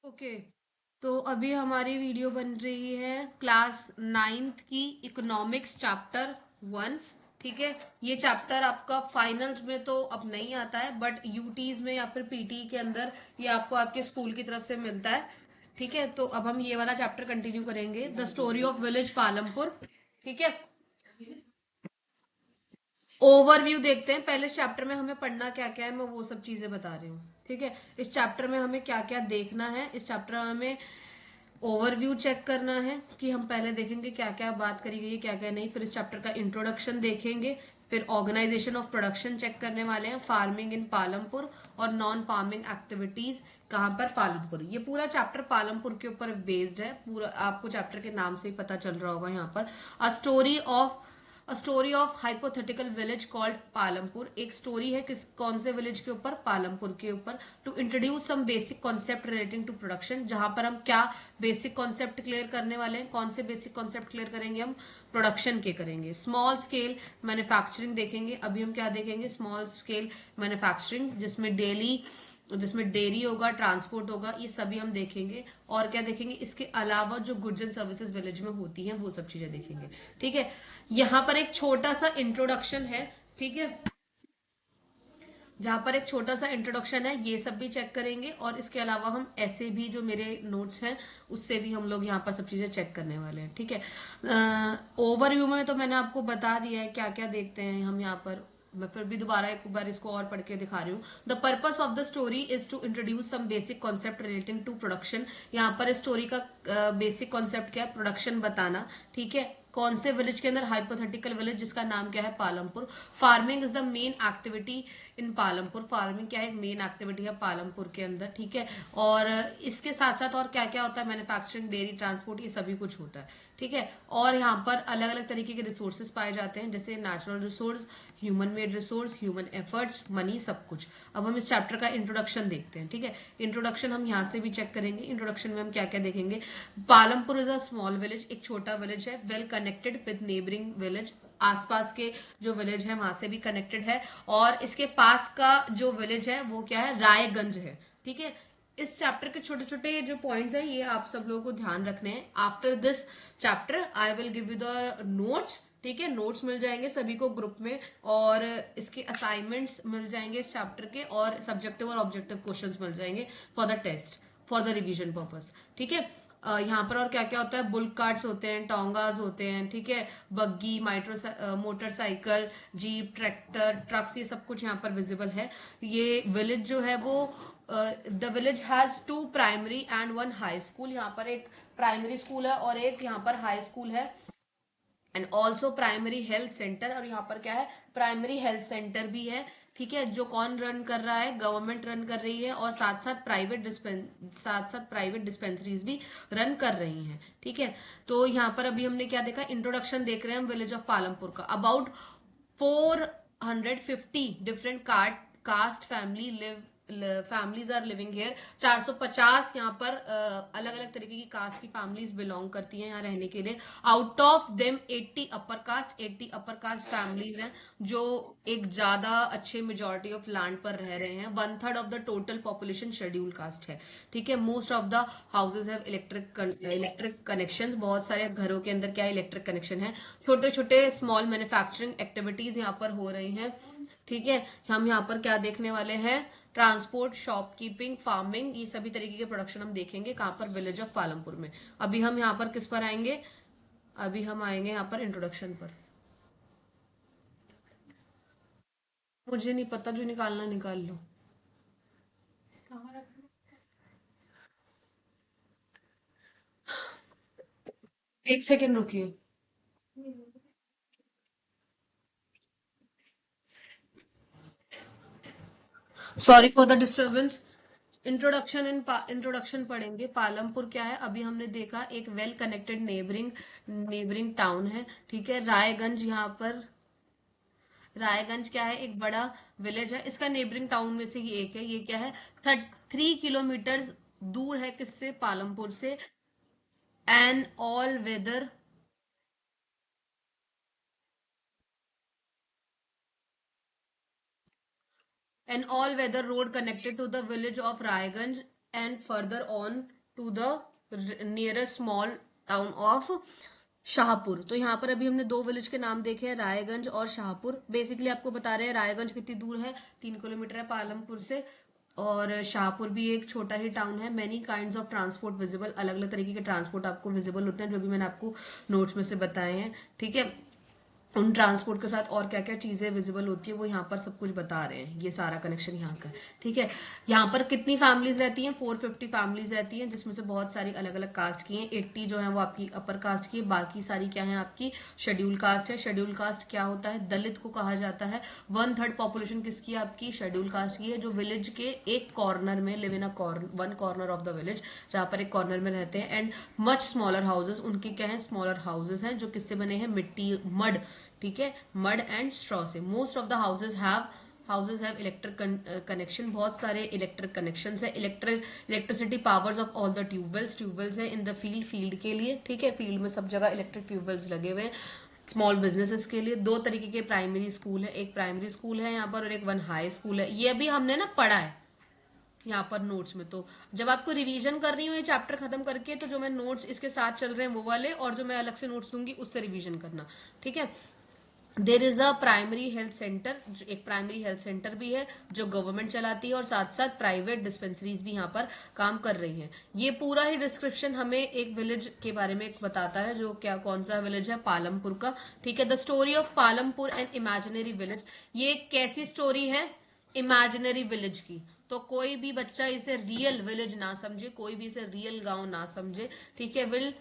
Okay. तो अभी हमारी वीडियो बन रही है क्लास नाइन्थ की इकोनॉमिक्स चैप्टर 1। ठीक है। ये चैप्टर आपका फाइनल्स में तो अब नहीं आता है, बट यूटीज में या फिर पीटी के अंदर ये आपको आपके स्कूल की तरफ से मिलता है। ठीक है। तो अब हम ये वाला चैप्टर कंटिन्यू करेंगे, the story of village Palampur. ठीक है। ओवरव्यू देखते हैं पहले। इस चैप्टर में हमें पढ़ना क्या क्या है, मैं वो सब चीजें बता रही हूँ। ठीक है। इस चैप्टर में हमें क्या क्या देखना है, इस चैप्टर में हमें ओवरव्यू चेक करना है कि हम पहले देखेंगे क्या क्या बात करी गई है, क्या क्या नहीं। फिर इस चैप्टर का इंट्रोडक्शन देखेंगे। फिर ऑर्गेनाइजेशन ऑफ प्रोडक्शन चेक करने वाले हैं, फार्मिंग इन पालमपुर और नॉन फार्मिंग एक्टिविटीज कहाँ पर, पालमपुर। ये पूरा चैप्टर पालमपुर के ऊपर बेस्ड है। पूरा आपको चैप्टर के नाम से ही पता चल रहा होगा यहाँ पर। A story of hypothetical village called Palampur. एक स्टोरी है किस कौन से विलेज के ऊपर, पालमपुर के ऊपर। To introduce some basic concept relating to production, जहां पर हम क्या बेसिक कॉन्सेप्ट क्लियर करने वाले हैं। कौन से बेसिक कॉन्सेप्ट क्लियर करेंगे हम, प्रोडक्शन के करेंगे। स्मॉल स्केल मैन्युफैक्चरिंग देखेंगे। अभी हम क्या देखेंगे, स्मॉल स्केल मैन्युफैक्चरिंग, जिसमें डेयरी होगा, ट्रांसपोर्ट होगा, ये सभी हम देखेंगे। और क्या देखेंगे, इसके अलावा जो गुड्स एंड सर्विसेज विलेज में होती हैं वो सब चीजें देखेंगे। ठीक है। यहाँ पर एक छोटा सा इंट्रोडक्शन है। ठीक है। जहां पर एक छोटा सा इंट्रोडक्शन है, ये सब भी चेक करेंगे। और इसके अलावा हम ऐसे भी जो मेरे नोट्स हैं उससे भी हम लोग यहाँ पर सब चीजें चेक करने वाले हैं। ठीक है। ओवरव्यू में तो मैंने आपको बता दिया है क्या क्या देखते हैं हम यहाँ पर। मैं फिर भी दोबारा एक बार इसको और पढ़ के दिखा रही हूँ। The purpose of the story is to introduce some basic concept relating to production. यहाँ पर स्टोरी का बेसिक कॉन्सेप्ट क्या है, प्रोडक्शन बताना। ठीक है। कौन से विलेज के अंदर, हाइपोथेटिकल विलेज जिसका नाम क्या है, Palampur. Farming is the main activity in Palampur. Farming क्या है, मेन एक्टिविटी है पालमपुर के अंदर। ठीक है। और इसके साथ साथ और क्या क्या होता है, मैन्युफैक्चरिंग, डेयरी, ट्रांसपोर्ट, ये सभी कुछ होता है। ठीक है। और यहाँ पर अलग अलग तरीके के रिसोर्सेज पाए जाते हैं, जैसे natural resource, human made resource, human efforts, money, सब कुछ। अब हम इस चैप्टर का इंट्रोडक्शन देखते हैं। ठीक है। इंट्रोडक्शन हम यहाँ से भी चेक करेंगे। इंट्रोडक्शन में हम क्या क्या देखेंगे, Palampur is a small village, एक छोटा विलेज है, well connected with neighbouring village, आसपास के जो विलेज है वहां से भी कनेक्टेड है। और इसके पास का जो विलेज है वो क्या है, रायगंज है। ठीक है। इस चैप्टर के छोटे छोटे जो पॉइंट्स हैं ये आप सब लोगों को ध्यान रखने हैं। After this chapter I will give you the notes. ठीक है। नोट्स मिल जाएंगे सभी को ग्रुप में, और इसके असाइनमेंट्स मिल जाएंगे इस चैप्टर के, और सब्जेक्टिव और ऑब्जेक्टिव क्वेश्चंस मिल जाएंगे for the test, for the revision purpose. ठीक है। यहाँ पर और क्या क्या होता है, बुल कार्ट्स होते हैं, टोंगास होते हैं। ठीक है। बग्गी, मोटरसाइकिल, जीप, ट्रैक्टर, ट्रक्स, ये सब कुछ यहाँ पर विजिबल है। ये विलेज जो है वो, the village has 2 primary and 1 high school. यहाँ पर एक प्राइमरी स्कूल है और एक यहाँ पर हाई स्कूल है। And also primary health centre, और यहाँ पर क्या है, प्राइमरी हेल्थ सेंटर भी है। ठीक है। जो कौन रन कर रहा है, गवर्नमेंट रन कर रही है, और साथ साथ प्राइवेट डिस्पेंसरीज भी रन कर रही हैं। ठीक है। तो यहाँ पर अभी हमने क्या देखा, इंट्रोडक्शन देख रहे हैं हम विलेज ऑफ पालमपुर का। About 450 different caste families are living here. 450 यहाँ पर अलग अलग तरीके की कास्ट की फैमिलीज बिलोंग करती हैं यहाँ रहने के लिए। Out of them 80 upper caste families हैं जो एक ज्यादा अच्छे मेजोरिटी ऑफ लैंड पर रह रहे हैं। 1/3 of the total population schedule caste है। ठीक है। Most of the houses have electric connections. बहुत सारे घरों के अंदर क्या इलेक्ट्रिक कनेक्शन है। छोटे छोटे स्मॉल मैन्युफैक्चरिंग एक्टिविटीज यहाँ पर हो रही हैं। ठीक है। हम यहाँ पर क्या देखने वाले हैं, ट्रांसपोर्ट, शॉपकीपिंग, फार्मिंग, ये सभी तरीके के प्रोडक्शन हम देखेंगे कहाँ पर, विलेज ऑफ पालमपुर में। अभी हम यहाँ पर किस पर आएंगे, अभी हम आएंगे यहाँ पर इंट्रोडक्शन पर। मुझे नहीं पता, जो निकालना निकाल लो। एक सेकेंड रुकिए। Sorry for the disturbance. Introduction पढ़ेंगे। पालमपुर क्या है, अभी हमने देखा एक वेल कनेक्टेड नेबरिंग टाउन है। ठीक है। रायगंज क्या है, एक बड़ा विलेज है, इसका नेबरिंग टाउन में से ही एक है। ये क्या है, 3 किलोमीटर दूर है किससे, पालमपुर से। An all weather An all-weather road connected to the village of Raiganj and further on to the nearest small town of Shahpur. तो यहाँ पर अभी हमने दो विलेज के नाम देखे हैं, रायगंज और शाहपुर। बेसिकली आपको बता रहे हैं रायगंज कितनी दूर है, 3 किलोमीटर है पालमपुर से, और शाहपुर भी एक छोटा ही टाउन है। Many kinds of transport visible, अलग अलग तरीके के ट्रांसपोर्ट आपको विजिबल होते हैं, जो भी मैंने आपको नोट्स में से बताए हैं, ठीक है। उन ट्रांसपोर्ट के साथ और क्या क्या चीजें विजिबल होती है वो यहाँ पर सब कुछ बता रहे हैं। ये सारा कनेक्शन यहाँ का, ठीक है। यहाँ पर कितनी फैमिलीज रहती हैं, 450 फैमिलीज रहती हैं, जिसमें से बहुत सारी अलग अलग कास्ट की हैं। 80 जो है वो आपकी अपर कास्ट की है, बाकी सारी क्या है आपकी शेड्यूल कास्ट है। शेड्यूल कास्ट क्या होता है, दलित को कहा जाता है। 1/3 पॉपुलेशन किसकी है आपकी, शेड्यूल कास्ट की है, जो विलेज के एक कॉर्नर में live in a one corner of the village, जहां पर एक कॉर्नर में रहते हैं। एंड मच स्मॉलर हाउसेस, उनके क्या है, स्मॉलर हाउसेस हैं, जो किससे बने हैं, मिट्टी, मड, ठीक है, मड एंड स्ट्रॉ से। Most of the houses have electric connection, बहुत सारे इलेक्ट्रिक कनेक्शन है। Electricity powers of all the tube wells है इन द फील्ड के लिए, ठीक है। फील्ड में सब जगह इलेक्ट्रिक ट्यूबवेल्स लगे हुए हैं। स्मॉल बिजनेसेस के लिए 2 तरीके के प्राइमरी स्कूल है, एक प्राइमरी स्कूल है यहाँ पर और एक 1 हाई स्कूल है। ये भी हमने ना पढ़ा है यहाँ पर नोट्स में। तो जब आपको रिवीजन कर रही हूँ ये चैप्टर खत्म करके, तो जो मैं नोट्स इसके साथ चल रहे हैं वो वाले, और जो मैं अलग से नोट्स दूंगी उससे रिवीजन करना, ठीक है। There is a primary health centre, जो एक प्राइमरी हेल्थ सेंटर भी है जो गवर्नमेंट चलाती है, और साथ साथ प्राइवेट डिस्पेंसरीज भी यहाँ पर काम कर रही हैं। ये पूरा ही डिस्क्रिप्शन हमें एक विलेज के बारे में बताता है, जो क्या कौन सा विलेज है, पालमपुर का, ठीक है। The story of Palampur and imaginary village, ये कैसी स्टोरी है, इमेजिनरी विलेज की। तो कोई भी बच्चा इसे रियल विलेज ना समझे, कोई भी इसे रियल गांव ना समझे, ठीक है। Will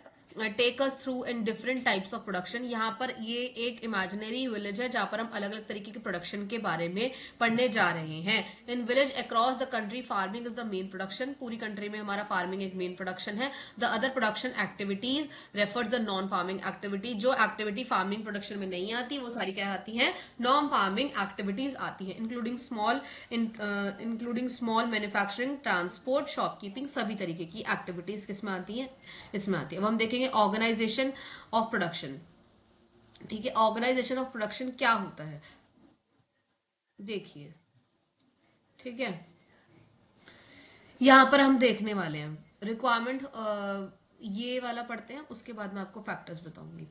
take us through in different types of production. यहाँ पर ये एक इमेजिनरी विलेज है जहां पर हम अलग अलग तरीके के प्रोडक्शन के बारे में पढ़ने जा रहे हैं। In village across the country farming is the main production, पूरी कंट्री में हमारा फार्मिंग एक मेन प्रोडक्शन है। The other production activities refers the non farming activity, जो एक्टिविटी फार्मिंग प्रोडक्शन में नहीं आती वो सारी क्या आती है, नॉन फार्मिंग एक्टिविटीज आती है। Including small manufacturing, transport, shopkeeping, सभी तरीके की एक्टिविटीज किसमें आती है, इसमें आती है। अब हम देखेंगे ऑर्गेनाइजेशन ऑफ प्रोडक्शन, ठीक है। ऑर्गेनाइजेशन ऑफ प्रोडक्शन क्या होता है, देखिए, ठीक है। यहां पर हम देखने वाले हैं रिक्वायरमेंट, ये वाला पढ़ते हैं, उसके बाद मैं आपको फैक्टर्स बताऊंगी।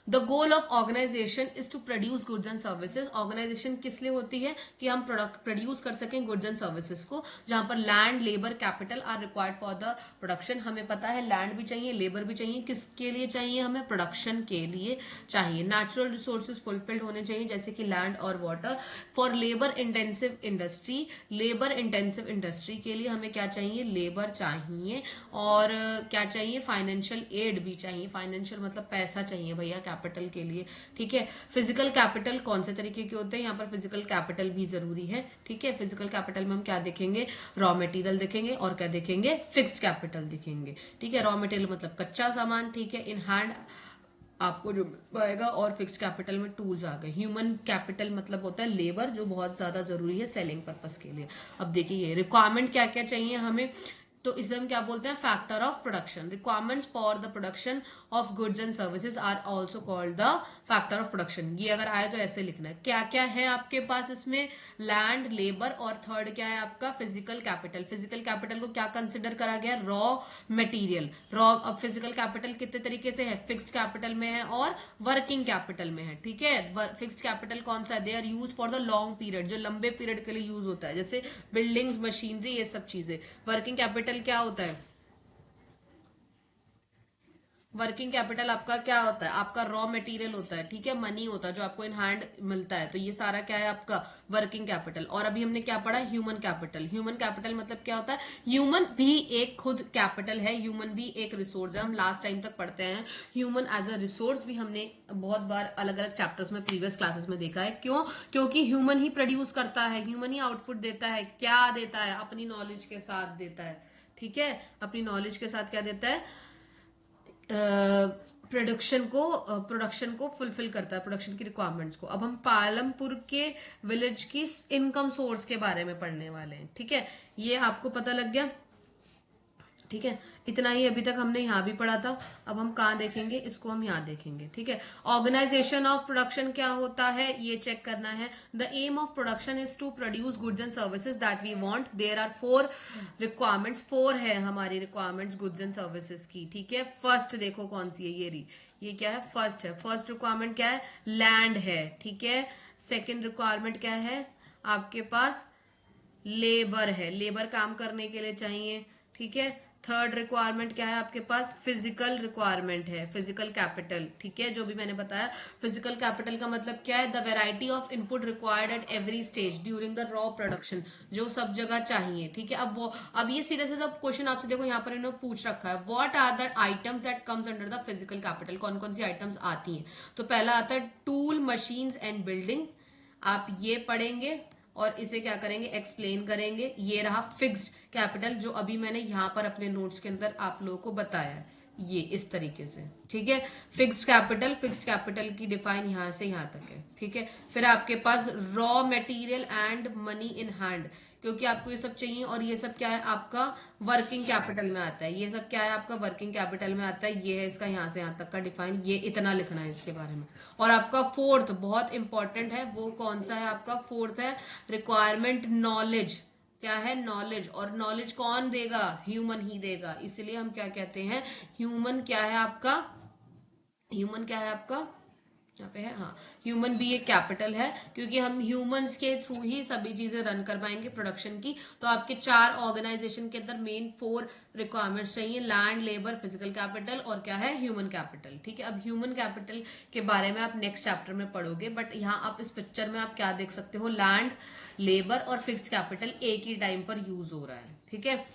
The goal of organisation is to produce goods and services. Organisation किस लिए होती है, कि हम प्रोडक्ट प्रोड्यूस कर सकें गुड्स एंड सर्विसेज को, जहां पर land, labour, capital R required for the production. हमें पता है लैंड भी चाहिए, लेबर भी चाहिए, किसके लिए चाहिए, हमें प्रोडक्शन के लिए चाहिए। नेचुरल रिसोर्सेज फुलफिल्ड होने चाहिए, जैसे कि लैंड और water. For labour intensive industry, labour intensive industry के लिए हमें क्या चाहिए, लेबर चाहिए, और क्या चाहिए, फाइनेंशियल एड भी चाहिए। फाइनेंशियल मतलब पैसा चाहिए भैया कैपिटल के लिए, ठीक है। फिजिकल कैपिटल कौन से तरीके के होते हैं, यहाँ पर फिजिकल कैपिटल भी जरूरी है, ठीक है। फिजिकल कैपिटल में हम क्या देखेंगे, रॉ मटेरियल देखेंगे, और क्या देखेंगे, फिक्स्ड कैपिटल देखेंगे, ठीक है। रॉ मटेरियल मतलब कच्चा सामान, ठीक है, इन हैंड आपको जो आएगा, और फिक्स्ड कैपिटल में टूल्स आ गए। ह्यूमन कैपिटल मतलब होता है लेबर, जो बहुत ज्यादा जरूरी है सेलिंग पर्पस के लिए। अब देखिए रिक्वायरमेंट क्या क्या चाहिए हमें, तो इसे हम क्या बोलते हैं, factor of production. Requirements for the production of goods and services are also called the factor of production. ये अगर आए तो ऐसे लिखना है, क्या क्या है आपके पास इसमें, लैंड, लेबर, और थर्ड क्या है आपका, फिजिकल कैपिटल। फिजिकल कैपिटल को क्या कंसिडर करा गया, रॉ मटेरियल। रॉ, अब फिजिकल कैपिटल कितने तरीके से है, फिक्स्ड कैपिटल में है और वर्किंग कैपिटल में है, ठीक है। फिक्स्ड कैपिटल कौन सा है, they are use for the long period, जो लंबे पीरियड के लिए यूज होता है, जैसे बिल्डिंग्स, मशीनरी, ये सब चीजें। वर्किंग कैपिटल क्या होता है, वर्किंग कैपिटल आपका क्या होता है, आपका रॉ मटेरियल होता है, ठीक है, मनी होता है जो आपको इन हैंड मिलता है। तो ये सारा क्या है आपका वर्किंग कैपिटल। और अभी हमने क्या पढ़ा, ह्यूमन कैपिटल। ह्यूमन कैपिटल मतलब क्या होता है, ह्यूमन भी एक खुद कैपिटल है, ह्यूमन भी एक रिसोर्स है। हम लास्ट टाइम तक पढ़ते हैं ह्यूमन एज अ रिसोर्स भी हमने बहुत बार अलग अलग चैप्टर्स में प्रीवियस क्लासेस में देखा है। क्यों, क्योंकि ह्यूमन ही प्रोड्यूस करता है, ह्यूमन ही आउटपुट देता है। क्या देता है, अपनी नॉलेज के साथ देता है, ठीक है। अपनी नॉलेज के साथ क्या देता है, प्रोडक्शन को फुलफिल करता है, प्रोडक्शन की रिक्वायरमेंट्स को। अब हम पालमपुर के विलेज की इनकम सोर्स के बारे में पढ़ने वाले हैं, ठीक है। ये आपको पता लग गया, ठीक है, इतना ही अभी तक हमने यहाँ भी पढ़ा था। अब हम कहाँ देखेंगे, इसको हम यहाँ देखेंगे। ठीक है, ऑर्गेनाइजेशन ऑफ प्रोडक्शन क्या होता है ये चेक करना है। The aim of production is to produce goods and services that we want. There are 4 requirements, 4 है हमारी रिक्वायरमेंट्स गुड्स एंड सर्विसेज की। ठीक है, फर्स्ट देखो कौन सी है, ये क्या है, फर्स्ट है। फर्स्ट रिक्वायरमेंट क्या है, लैंड है। ठीक है, सेकेंड रिक्वायरमेंट क्या है आपके पास, लेबर है, लेबर काम करने के लिए चाहिए। ठीक है, थर्ड रिक्वायरमेंट क्या है आपके पास, फिजिकल रिक्वायरमेंट है, फिजिकल कैपिटल। ठीक है, जो भी मैंने बताया, फिजिकल कैपिटल का मतलब क्या है, the variety of input required at every stage during the raw production, जो सब जगह चाहिए। ठीक है, अब ये सीधे सीधा क्वेश्चन आपसे देखो यहाँ पर इन्होंने पूछ रखा है, what are the items that comes under the physical capital, कौन कौन सी आइटम्स आती हैं। तो पहला आता है टूल, मशीन्स एंड बिल्डिंग, आप ये पढ़ेंगे और इसे क्या करेंगे, एक्सप्लेन करेंगे। ये रहा फिक्स्ड कैपिटल, जो अभी मैंने यहाँ पर अपने नोट्स के अंदर आप लोगों को बताया है, ये इस तरीके से। ठीक है, फिक्स्ड कैपिटल की डिफाइन यहाँ से यहाँ तक है। ठीक है, फिर आपके पास raw material and money in hand, क्योंकि आपको ये सब चाहिए, और ये सब क्या है आपका वर्किंग कैपिटल में आता है। ये सब क्या है आपका वर्किंग कैपिटल में आता है। ये है इसका यहाँ से यहाँ तक का डिफाइन, ये इतना लिखना है इसके बारे में। और आपका फोर्थ बहुत इंपॉर्टेंट है, वो कौन सा है आपका, फोर्थ है रिक्वायरमेंट नॉलेज। क्या है, नॉलेज। और नॉलेज कौन देगा, ह्यूमन ही देगा। इसलिए हम क्या कहते हैं, ह्यूमन क्या है आपका, ह्यूमन क्या है आपका, यहाँ पे है हाँ, ह्यूमन भी एक कैपिटल है, क्योंकि हम ह्यूमंस के थ्रू ही सभी चीजें रन कर पाएंगे प्रोडक्शन की। तो आपके 4 ऑर्गेनाइजेशन के अंदर मेन 4 रिक्वायरमेंट्स चाहिए, लैंड, लेबर, फिजिकल कैपिटल और क्या है, ह्यूमन कैपिटल। ठीक है, अब ह्यूमन कैपिटल के बारे में आप नेक्स्ट चैप्टर में पढ़ोगे, बट यहाँ आप इस पिक्चर में आप क्या देख सकते हो, लैंड, लेबर और फिक्स्ड कैपिटल एक ही टाइम पर यूज हो रहा है। ठीक है,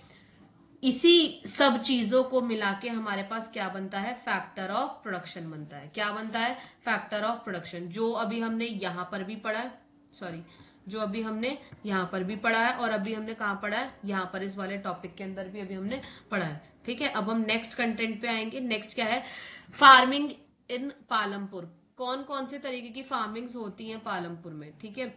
इसी सब चीजों को मिला के हमारे पास क्या बनता है, फैक्टर ऑफ प्रोडक्शन बनता है। क्या बनता है, फैक्टर ऑफ प्रोडक्शन, जो अभी हमने यहां पर भी पढ़ा है, सॉरी, जो अभी हमने यहां पर भी पढ़ा है, और अभी हमने कहां पढ़ा है, यहां पर इस वाले टॉपिक के अंदर भी अभी हमने पढ़ा है। ठीक है, अब हम नेक्स्ट कंटेंट पे आएंगे। नेक्स्ट क्या है, फार्मिंग इन पालमपुर। कौन कौन से तरीके की फार्मिंग्स होती हैं पालमपुर में। ठीक है,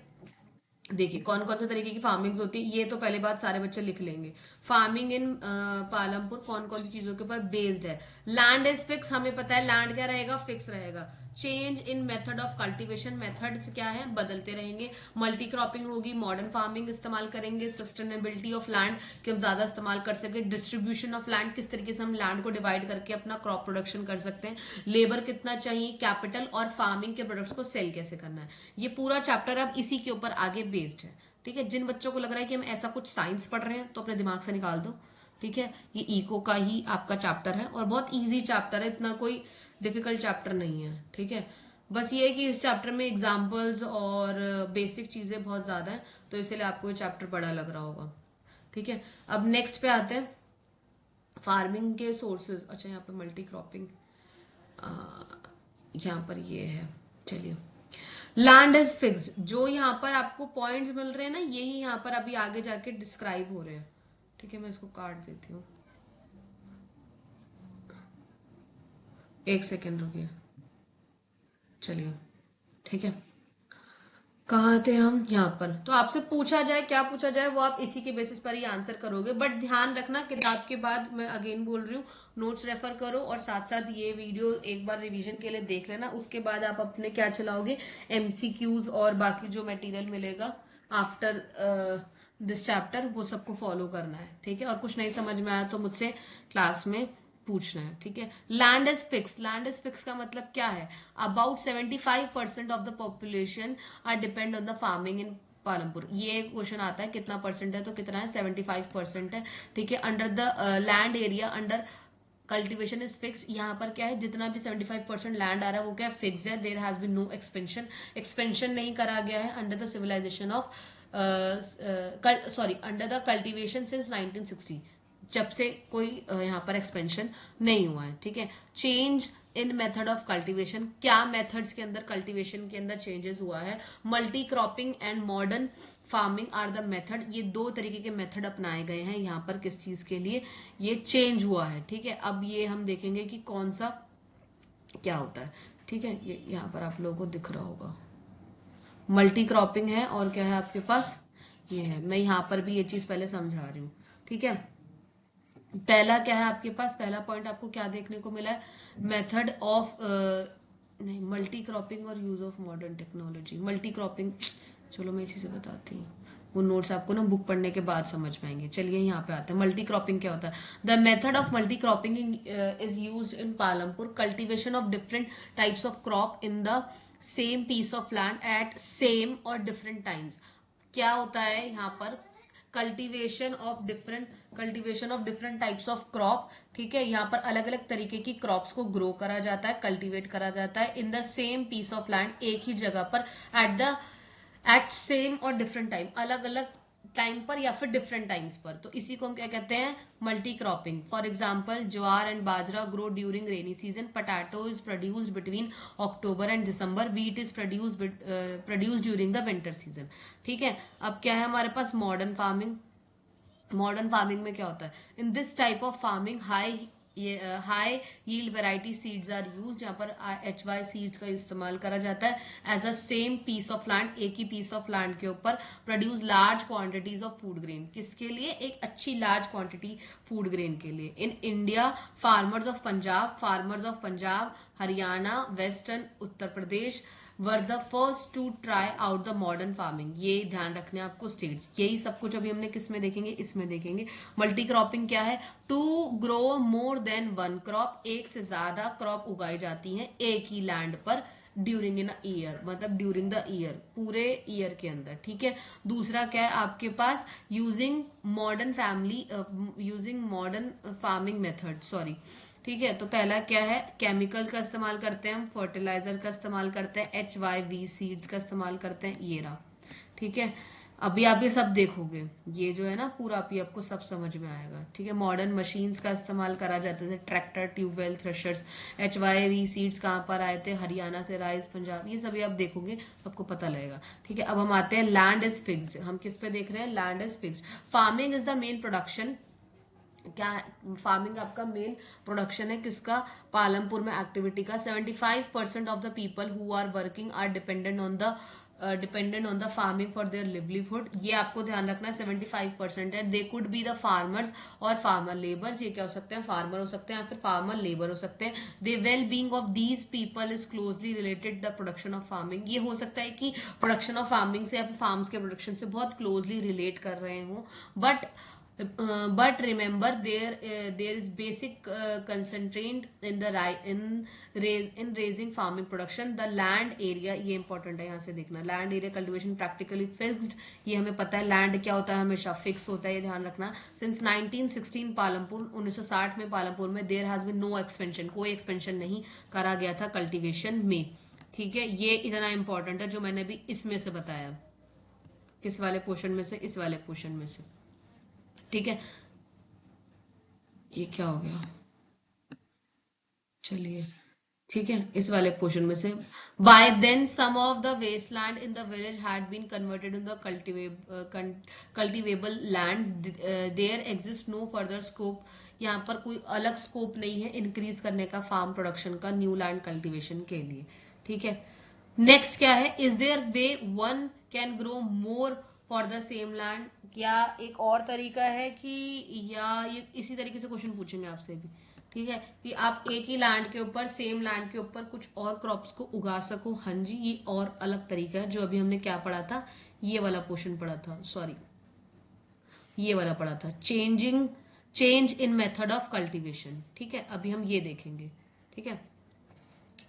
देखिए कौन कौन से तरीके की फार्मिंग्स होती है, ये तो पहले बात सारे बच्चे लिख लेंगे। फार्मिंग इन पालमपुर कौन कौन सी चीजों के ऊपर बेस्ड है। लैंड इज फिक्स, हमें पता है लैंड क्या रहेगा, फिक्स रहेगा। Change in method of cultivation, methods क्या है, बदलते रहेंगे। मल्टी क्रॉपिंग होगी, मॉडर्न फार्मिंग इस्तेमाल करेंगे। सस्टेनेबिलिटी ऑफ लैंड कि हम ज्यादा इस्तेमाल कर सके। डिस्ट्रीब्यूशन ऑफ लैंड, किस तरीके से हम लैंड को डिवाइड करके अपना क्रॉप प्रोडक्शन कर सकते हैं। लेबर कितना चाहिए, कैपिटल, और फार्मिंग के प्रोडक्ट्स को सेल कैसे करना है। ये पूरा चैप्टर अब इसी के ऊपर आगे बेस्ड है। ठीक है, जिन बच्चों को लग रहा है कि हम ऐसा कुछ साइंस पढ़ रहे हैं तो अपने दिमाग से निकाल दो। ठीक है, ये इको का ही आपका चैप्टर है और बहुत इजी चैप्टर है, इतना कोई डिफिकल्ट चैप्टर नहीं है। ठीक है, बस ये है कि इस चैप्टर में एग्जाम्पल्स और बेसिक चीजें बहुत ज्यादा है, तो इसलिए आपको ये चैप्टर बड़ा लग रहा होगा। ठीक है, अब नेक्स्ट पे आते हैं, फार्मिंग के सोर्सेज। अच्छा, यहाँ पे मल्टी क्रॉपिंग, यहाँ पर ये है, चलिए। लैंड इज फिक्स्ड, जो यहाँ पर आपको पॉइंट्स मिल रहे हैं ना, यही यहाँ पर अभी आगे जाके डिस्क्राइब हो रहे हैं। ठीक है, मैं इसको काट देती हूँ, एक सेकेंड रुकिए, चलिए। ठीक है, कहाँ थे हम, यहाँ पर। तो आपसे पूछा जाए, क्या पूछा जाए, वो आप इसी के बेसिस पर ही आंसर करोगे। बट ध्यान रखना, किताब के बाद मैं अगेन बोल रही हूँ, नोट्स रेफर करो और साथ साथ ये वीडियो एक बार रिवीजन के लिए देख लेना। उसके बाद आप अपने क्या चलाओगे, एमसीक्यूज और बाकी जो मटेरियल मिलेगा आफ्टर दिस चैप्टर, वो सबको फॉलो करना है। ठीक है, और कुछ नहीं समझ में आया तो मुझसे क्लास में पूछना है। ठीक है, land is fix, land is fix का मतलब क्या है, about 75% of the population are depend on the farming in Palampur. ये क्वेश्चन आता है कितना परसेंट है, तो कितना है, 75% है। ठीक है, under the land area under cultivation is fix, यहाँ पर क्या है, जितना भी 75% लैंड आ रहा है वो क्या है, फिक्स है। There has been no expansion, expansion नहीं करा गया है under the civilisation of sorry under the cultivation since 1960, जब से कोई यहाँ पर एक्सपेंशन नहीं हुआ है। ठीक है, change in method of cultivation, क्या मेथड्स के अंदर कल्टीवेशन के अंदर चेंजेस हुआ है। Multi cropping and modern farming are the method, ये 2 तरीके के मेथड अपनाए गए हैं यहाँ पर, किस चीज के लिए ये चेंज हुआ है। ठीक है, अब ये हम देखेंगे कि कौन सा क्या होता है। ठीक है, ये यहाँ पर आप लोगों को दिख रहा होगा, मल्टी क्रॉपिंग है और क्या है आपके पास, ये है। मैं यहाँ पर भी ये चीज पहले समझा रही हूँ। ठीक है, पहला क्या है आपके पास, पहला पॉइंट आपको क्या देखने को मिला है, मेथड ऑफ नहीं, मल्टी क्रॉपिंग और use of modern technology. Multi cropping, चलो मैं इसी से बताती हूँ, वो नोट्स आपको ना बुक पढ़ने के बाद समझ पाएंगे। चलिए यहाँ पे आते हैं, मल्टी क्रॉपिंग क्या होता है। The method of multi cropping is use in Palampur, cultivation of different types of crop in the same piece of land at same और डिफरेंट टाइम्स। क्या होता है यहाँ पर, cultivation of different types of crop. ठीक है, यहाँ पर अलग अलग तरीके की क्रॉप्स को ग्रो करा जाता है, कल्टीवेट करा जाता है in the same piece of land, एक ही जगह पर, एट सेम और डिफरेंट टाइम, अलग अलग टाइम पर या फिर डिफरेंट टाइम्स पर। तो इसी को हम क्या कहते हैं, multi cropping. For example, jowar and bajra grow during rainy season, potato is produced between October and December, wheat is produced during the winter season. ठीक है, अब क्या है हमारे पास, मॉडर्न फार्मिंग। मॉडर्न फार्मिंग में क्या होता है, in this type of farming high yield variety seeds are use, जहाँ पर HY सीड्स का इस्तेमाल करा जाता है as a same piece of land, एक ही पीस ऑफ लैंड के ऊपर, produce large quantities of food grain. किसके लिए, एक अच्छी लार्ज क्वांटिटी फूड ग्रेन के लिए। In India, farmers of Punjab, Haryana, western Uttar Pradesh were the first to try out the modern farming. ये ध्यान रखने आपको स्टेट्स, यही सब कुछ अभी हमने किस में देखेंगे, इसमें देखेंगे। मल्टी क्रॉपिंग क्या है, to grow more than one crop, एक से ज्यादा क्रॉप उगाई जाती हैं एक ही लैंड पर, ड्यूरिंग इन ईयर, मतलब ड्यूरिंग द ईयर, पूरे ईयर के अंदर। ठीक है, दूसरा क्या है आपके पास, using modern farming method, sorry. ठीक है, तो पहला क्या है, केमिकल का इस्तेमाल करते हैं हम, फर्टिलाइजर का इस्तेमाल करते हैं, HYV सीड्स का इस्तेमाल करते हैं, ये रहा। ठीक है, अभी आप ये सब देखोगे, ये जो है ना पूरा अभी आपको सब समझ में आएगा। ठीक है, मॉडर्न मशीन्स का इस्तेमाल करा जाता है, tractor, tubewell, threshers. HYV seeds कहाँ पर आए थे, हरियाणा से, राइस पंजाब, ये सभी आप देखोगे तो आपको पता लगेगा। ठीक है, अब हम आते हैं, लैंड इज फिक्स्ड। हम किस पे देख रहे हैं, land is fixed. Farming is the main production, क्या फार्मिंग आपका मेन प्रोडक्शन है किसका, पालमपुर में एक्टिविटी का। 75% of the people who are working are dependent on the farming for their livelihood. ये आपको ध्यान रखना है, 75% है। They could be the farmers और फार्मर लेबर्स, ये क्या हो सकते हैं, फार्मर हो सकते हैं या फिर फार्मर लेबर हो सकते हैं। The well being of these people is closely related the production of farming. ये हो सकता है कि प्रोडक्शन ऑफ फार्मिंग से या फिर फार्म्स के प्रोडक्शन से बहुत क्लोजली रिलेट कर रहे हो, but remember there is basic constraint in the in raising farming production, the land area, ये इंपॉर्टेंट है, यहाँ से देखना, land area cultivation practically fixed. ये हमें पता है लैंड क्या होता है, हमेशा फिक्स होता है, ये ध्यान रखना। सिंस 1916 पालमपुर, 1960 में पालमपुर में there has been no expansion, कोई एक्सपेंशन नहीं करा गया था कल्टीवेशन में। ठीक है, ये इतना इंपॉर्टेंट है जो मैंने भी इसमें से बताया, किस वाले पोर्शन में से, इस वाले पोर्शन में से। ठीक है, ये क्या हो गया, चलिए। ठीक है, इस वाले पोर्शन में से, by then some of the waste land in the village had been converted in the cultivable land, there exist no further scope. यहाँ पर कोई अलग स्कोप नहीं है इंक्रीज करने का फार्म प्रोडक्शन का न्यू लैंड कल्टीवेशन के लिए। ठीक है, नेक्स्ट क्या है, is their way one can grow more for the same land. क्या एक और तरीका है कि, या ये इसी तरीके से क्वेश्चन पूछेंगे आपसे भी। ठीक है, कि आप एक ही लैंड के ऊपर, सेम लैंड के ऊपर कुछ और क्रॉप्स को उगा सको। हाँ जी, ये और अलग तरीका है, जो अभी हमने क्या पढ़ा था, ये वाला पोर्शन पढ़ा था, सॉरी, ये वाला पढ़ा था, change in method of cultivation. ठीक है, अभी हम ये देखेंगे। ठीक है,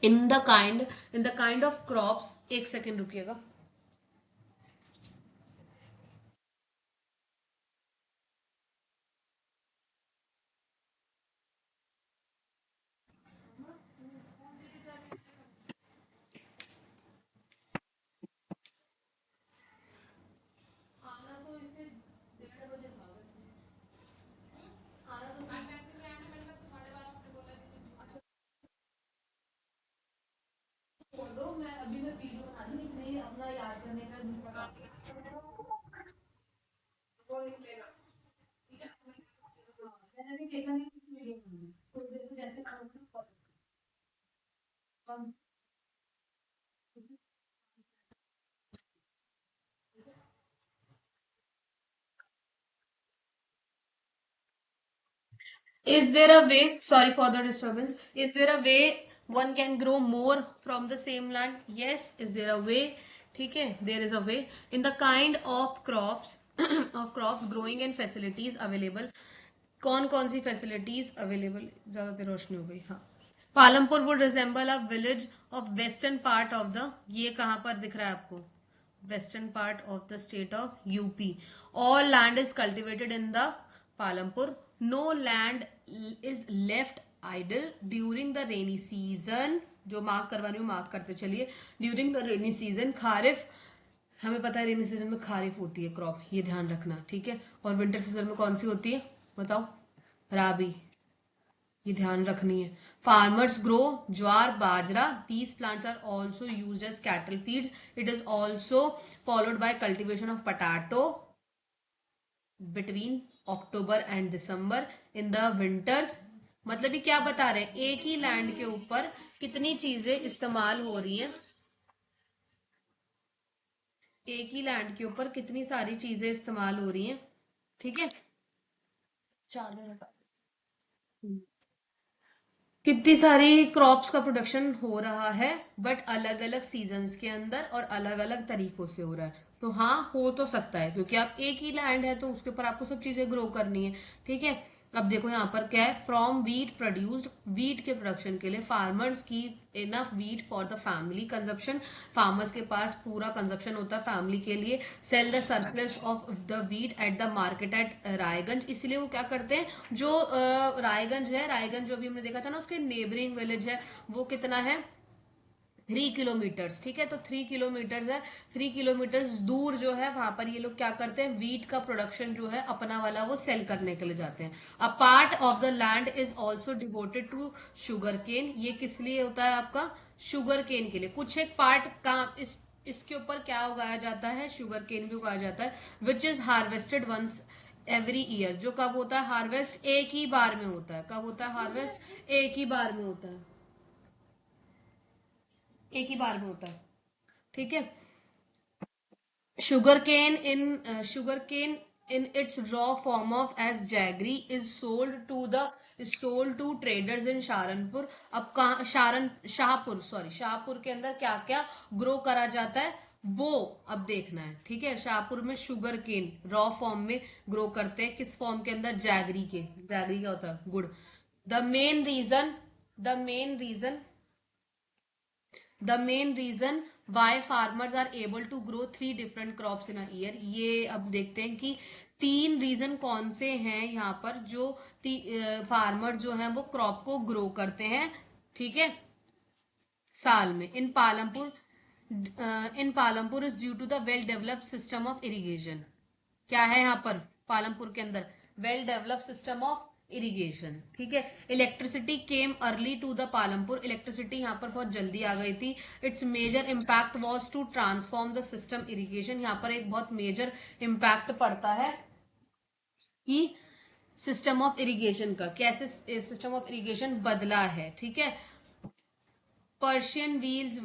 in the kind of crops, एक सेकेंड रुकिएगा। छोड़ दो, मैं अभी मैं वीडियो बना रही हूँ, लेकिन ये अपना याद करने का दूसरा काम है, वो लिख लेना। ठीक है, मैंने अभी देखा नहीं कुछ वीडियो बनानी, थोड़ी देर में जैसे काम Is there a way, sorry for the disturbance, is there a way one can grow more from the same land? Yes. Is there a way? ठीक है, there is a way. In the kind of crops of crops growing and facilities available, कौन कौन सी facilities available, ज्यादा देर रोशनी हो गई, हाँ. Palampur would resemble a village of western part of the, ये कहाँ पर दिख रहा है आपको, western part of the state of UP. All land is cultivated in the Palampur. No land is left idle during the rainy season. जो mark करवा रही हूँ मार्क करते चलिए. During the rainy season kharif, हमें पता है रेनी सीजन में खारिफ होती है क्रॉप, ये ध्यान रखना, ठीक है. और विंटर सीजन में कौन सी होती है बताओ, राबी, ये ध्यान रखनी है. Farmers grow jowar bajra. These plants are also use as cattle feeds. It is also followed by cultivation of potato between October and December in the winters. मतलब ये क्या बता रहे हैं, एक ही लैंड के ऊपर कितनी चीजें इस्तेमाल हो रही हैं, एक ही लैंड के ऊपर कितनी सारी चीजें इस्तेमाल हो रही हैं, ठीक है. चार्जर हटा. कितनी सारी क्रॉप्स का प्रोडक्शन हो रहा है, बट अलग अलग सीजन्स के अंदर और अलग अलग तरीकों से हो रहा है. तो हाँ, हो तो सकता है, क्योंकि आप एक ही लैंड है तो उसके ऊपर आपको सब चीजें ग्रो करनी है, ठीक है. अब देखो यहाँ पर क्या है, फ्रॉम वीट प्रोड्यूस्ड, वीट के प्रोडक्शन के लिए farmers keep enough wheat for the family consumption. Farmers के पास पूरा कंजप्शन होता है फैमिली के लिए. Sell the surplus of the wheat at the market at Raiganj. इसलिए वो क्या करते हैं, जो रायगंज है, रायगंज जो भी हमने देखा था ना, उसके नेबरिंग विलेज है, वो कितना है, 3 किलोमीटर्स, ठीक है. तो 3 किलोमीटर्स है, 3 किलोमीटर्स दूर जो है वहां पर ये लोग क्या करते हैं, वीट का प्रोडक्शन जो है अपना वाला वो सेल करने के लिए जाते हैं. A part of the land is also devoted to sugarcane. ये किस लिए होता है आपका, शुगर केन के लिए. कुछ एक पार्ट कहाँ इसके ऊपर क्या उगाया जाता है, शुगर केन भी उगाया जाता है. Which is harvested once every year. जो कब होता है हार्वेस्ट, एक ही बार में होता है. कब होता है हार्वेस्ट, एक ही बार में होता है, एक ही बार में होता है, ठीक है. Sugarcane in its raw form of as jaggery is sold to traders in Saharanpur. अब कहाँ, शाहपुर के अंदर क्या क्या ग्रो करा जाता है वो अब देखना है, ठीक है. शाहपुर में शुगर केन रॉ फॉर्म में ग्रो करते हैं. किस फॉर्म के अंदर, जैगरी के. जैगरी क्या होता है, गुड़. The main reason the main reason the main reason why farmers are able to grow 3 different crops in a year. ये अब देखते हैं कि 3 रीजन कौन से हैं यहाँ पर जो फार्मर जो है वो क्रॉप को ग्रो करते हैं, ठीक है, साल में. In Palampur is due to the well developed system of irrigation. क्या है यहाँ पर पालमपुर के अंदर, well developed system of irrigation, ठीक है. Electricity came early to the Palampur. Electricity यहाँ पर बहुत जल्दी आ गई थी. Its major impact was to transform the system irrigation. यहाँ पर एक बहुत मेजर इम्पैक्ट पड़ता है कि सिस्टम ऑफ इरिगेशन का, कैसे सिस्टम ऑफ इरिगेशन बदला है, ठीक है. Persian wheels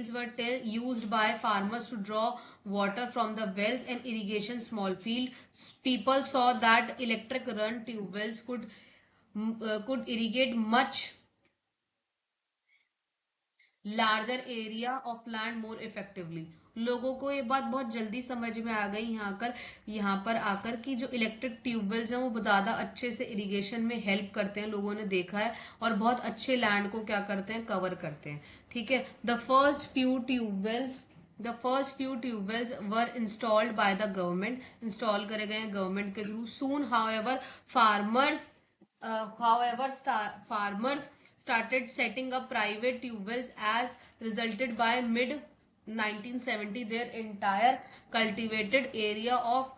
were till used by farmers to draw water from the wells and irrigation small field. People saw that electric run tube wells could irrigate much larger area of land more effectively. लोगों को ये बात बहुत जल्दी समझ में आ गई यहाँ पर आकर कि जो इलेक्ट्रिक ट्यूबवेल्स हैं वो ज्यादा अच्छे से इरिगेशन में हेल्प करते हैं, लोगों ने देखा है, और बहुत अच्छे लैंड को क्या करते हैं, कवर करते हैं, ठीक है. The first few tube wells were installed bye the government. Install करे गए हैं गवर्नमेंट के through. Soon farmers started setting up private tube wells as resulted by mid 1970 their entire cultivated area of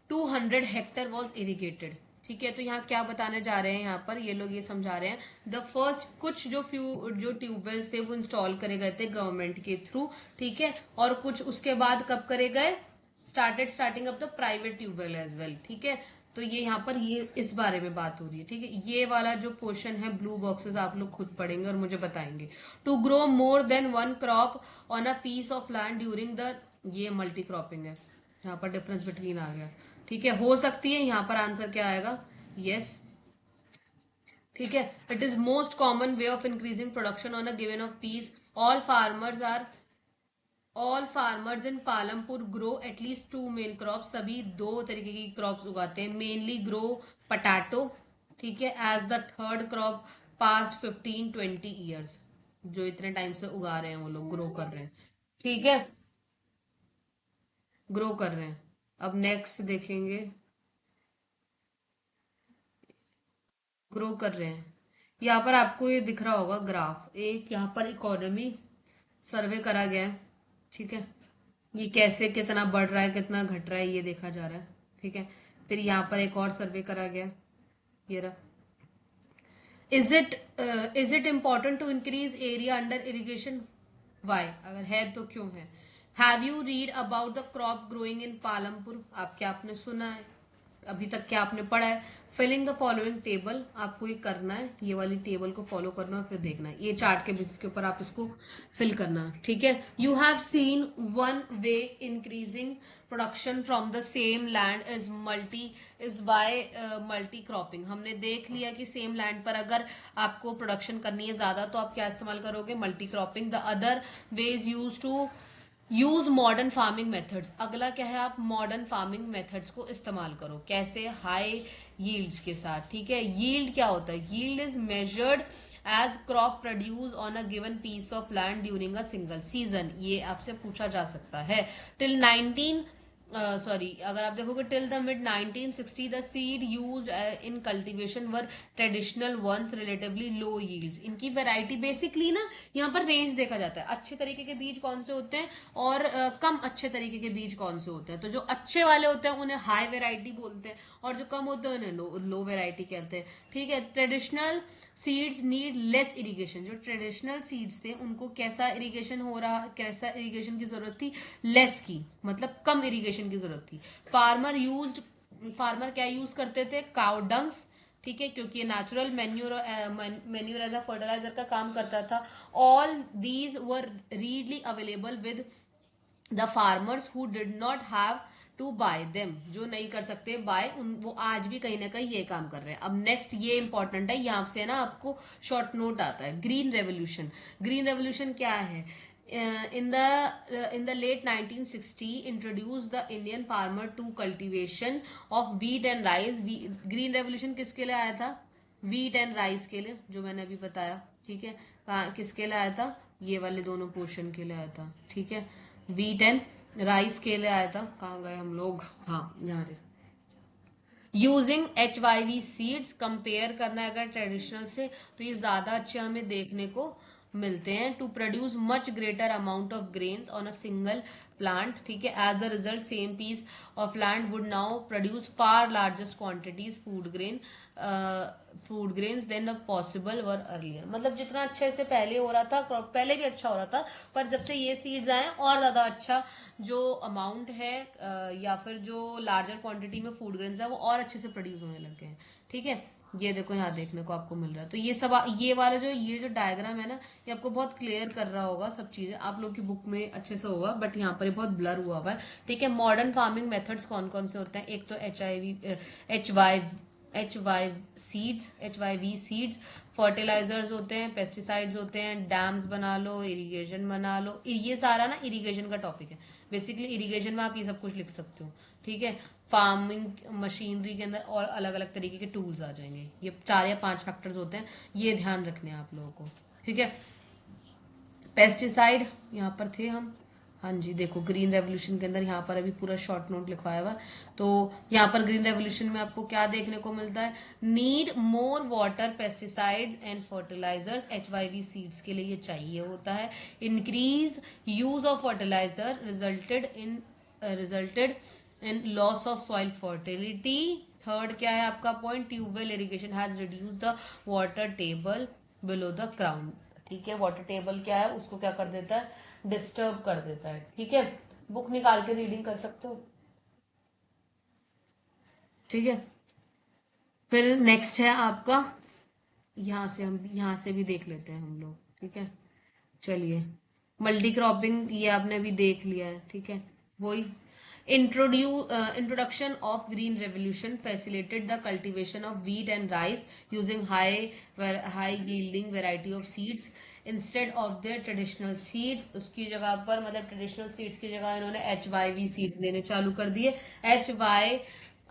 200 hectare was irrigated. ठीक है, तो यहाँ क्या बताने जा रहे हैं, यहाँ पर ये लोग ये समझा रहे हैं द फर्स्ट कुछ जो ट्यूबवेल्स थे वो इंस्टॉल करे गए थे गवर्नमेंट के थ्रू, ठीक है. और कुछ उसके बाद कब करे गए, starting up the private tubewell as well, ठीक है. तो ये यहाँ पर ये इस बारे में बात हो रही है, ठीक है. ये वाला जो पोर्शन है ब्लू बॉक्सेस आप लोग खुद पढ़ेंगे और मुझे बताएंगे. To grow more than one crop on a piece of land during the, ये मल्टी क्रॉपिंग है, यहाँ पर डिफरेंस बिटवीन आ गया, ठीक है. हो सकती है यहाँ पर आंसर क्या आएगा, यस, ठीक है। It is most common way of increasing production on a given of piece. All farmers are all farmers in Palampur grow at least two main crop. सभी दो तरीके की क्रॉप्स उगाते हैं। मेनली ग्रो पटाटो, ठीक है, as the third crop past 15-20 years. जो इतने टाइम से उगा रहे हैं वो लोग ग्रो कर रहे हैं, ठीक है, ग्रो कर रहे हैं। अब नेक्स्ट देखेंगे, ग्रो कर रहे हैं। यहाँ पर आपको ये दिख रहा होगा ग्राफ, एक यहाँ पर इकोनॉमी सर्वे करा गया है, ठीक है। ये कैसे कितना बढ़ रहा है कितना घट रहा है ये देखा जा रहा है, ठीक है। फिर यहाँ पर एक और सर्वे करा गया, ये रहा। Is it important to increase area under irrigation? Why, अगर है तो क्यों है? Have you read about the crop growing in Palampur? आप क्या आपने सुना है, अभी तक क्या आपने पढ़ा है? फिलिंग द फॉलोइंग टेबल, आपको ये करना है, ये वाली टेबल को फॉलो करना और फिर देखना है, ये चार्ट के बेसिस के ऊपर आप इसको फिल करना, ठीक है। You have seen one way increasing production from the same land is by multi cropping. हमने देख लिया कि सेम लैंड पर अगर आपको प्रोडक्शन करनी है ज्यादा तो आप क्या इस्तेमाल करोगे? Multi cropping. The other way is use to use modern farming methods. अगला क्या है? आप मॉडर्न फार्मिंग मेथड्स को इस्तेमाल करो। कैसे? हाई यील्ड्स के साथ, ठीक है। यील्ड क्या होता है? Yield is measured as crop produce on a given piece of land during a single season. ये आपसे पूछा जा सकता है। टिल 19 सॉरी, अगर आप देखोगे till the mid 1960 the seed use in cultivation were traditional ones relatively low yields. इनकी वैरायटी बेसिकली ना यहाँ पर रेंज देखा जाता है, अच्छे तरीके के बीज कौन से होते हैं और कम अच्छे तरीके के बीज कौन से होते हैं। तो जो अच्छे वाले होते हैं उन्हें हाई वैरायटी बोलते हैं और जो कम होते हैं उन्हें लो वैरायटी कहते हैं, ठीक है। Traditional seeds need less irrigation. जो ट्रेडिशनल सीड्स थे उनको कैसा इरिगेशन हो रहा, कैसा इरिगेशन की जरूरत थी? लेस की, मतलब कम इरिगेशन की जरूरत थी। फार्मर क्या यूज करते थे? काउ डंग्स, ठीक है, क्योंकि ये natural manure as a fertiliser का काम करता था। All these were readily available with the farmers who did not have to buy them. जो नहीं कर सकते बाय, उन वो आज भी कहीं ना कहीं ये काम कर रहे हैं। अब नेक्स्ट ये इंपॉर्टेंट है, यहाँ से ना आपको शॉर्ट नोट आता है। Green revolution. ग्रीन रेवोल्यूशन क्या है? In the late 1960 introduced the Indian farmer to cultivation of wheat and rice। Green revolution किसके लिए आया था? व्हीट एंड राइस के लिए, जो मैंने अभी बताया, ठीक है। किसके लिए आया था? ये वाले दोनों पोर्शन के लिए आया था, ठीक है। व्हीट एंड राइस के लिए आया था। कहाँ गए हम लोग? हाँ, यहाँ यूजिंग HYV सीड्स। कंपेयर करना है अगर ट्रेडिशनल से तो ये ज्यादा अच्छे हमें देखने को मिलते हैं। To produce much greater amount of grains on a single plant, ठीक है। As the result same piece of land would now produce far largest quantities food grains than possible were earlier. मतलब जितना अच्छे से पहले हो रहा था क्रॉप, पहले भी अच्छा हो रहा था, पर जब से ये सीड्स आए और ज्यादा अच्छा जो अमाउंट है या फिर जो लार्जर क्वांटिटी में फूड ग्रेन्स है वो और अच्छे से प्रोड्यूस होने लग गए हैं, ठीक है। ये देखो यहाँ देखने को आपको मिल रहा है। तो ये सब ये वाला जो डायग्राम है ना, ये आपको बहुत क्लियर कर रहा होगा सब चीजें। आप लोग की बुक में अच्छे से होगा, बट यहाँ पर ये बहुत ब्लर हुआ हुआ है, ठीक है। मॉडर्न फार्मिंग मेथड्स कौन कौन से होते हैं? एक तो H Y H Y V seeds. Fertilisers होते हैं, पेस्टिसाइड्स होते हैं, डैम्स बना लो, इरिगेशन बना लो। ये सारा ना इरिगेशन का टॉपिक है। बेसिकली इरिगेशन में आप ये सब कुछ लिख सकते हो, ठीक है। फार्मिंग मशीनरी के अंदर और अलग अलग तरीके के टूल्स आ जाएंगे। ये 4 या 5 फैक्टर्स होते हैं, ये ध्यान रखने हैं आप लोगों को, ठीक है। पेस्टिसाइड यहाँ पर थे हम, हाँ जी। देखो ग्रीन रेवोल्यूशन के अंदर यहाँ पर अभी पूरा शॉर्ट नोट लिखवाया हुआ। तो यहाँ पर ग्रीन रेवोल्यूशन में आपको क्या देखने को मिलता है? Need more water, pesticides and fertilisers. HYV seeds के लिए ये चाहिए होता है। Increase use of fertiliser resulted in loss of soil fertility. Third क्या है आपका point? Tube well irrigation has reduce the water table below the ground, ठीक है। वाटर टेबल क्या है उसको क्या कर देता है? डिस्टर्ब कर देता है, ठीक है। बुक निकाल के रीडिंग कर सकते हो, ठीक है। फिर नेक्स्ट है आपका, यहाँ से भी देख लेते हैं हम लोग, ठीक है। चलिए, मल्टी क्रॉपिंग ये आपने अभी देख लिया है, ठीक है। वही Introduction of green revolution facilitated the cultivation of wheat and rice using high yielding variety of seeds instead of their traditional seeds. उसकी जगह पर मतलब ट्रेडिशनल सीड्स की जगह इन्होंने HYV सीड देने चालू कर दिए.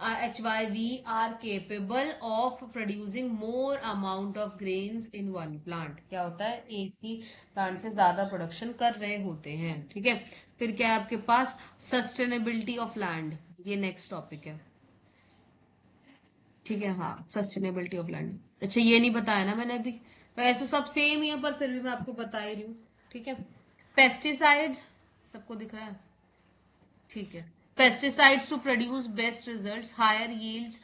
HYV are capable of producing more amount of grains in one plant. क्या होता है, एक ही प्लांट से ज्यादा प्रोडक्शन कर रहे होते हैं. ठीक है. फिर क्या है आपके पास, सस्टेनेबिलिटी ऑफ लैंड, ये नेक्स्ट टॉपिक है. ठीक है. हाँ, सस्टेनेबिलिटी ऑफ लैंड. अच्छा, ये नहीं बताया ना मैंने अभी. वैसे सब सेम ही है पर फिर भी मैं आपको बता ही रही हूँ. ठीक है. पेस्टिसाइड्स सबको दिख रहा है. ठीक है. Pesticides to produce best results, higher yields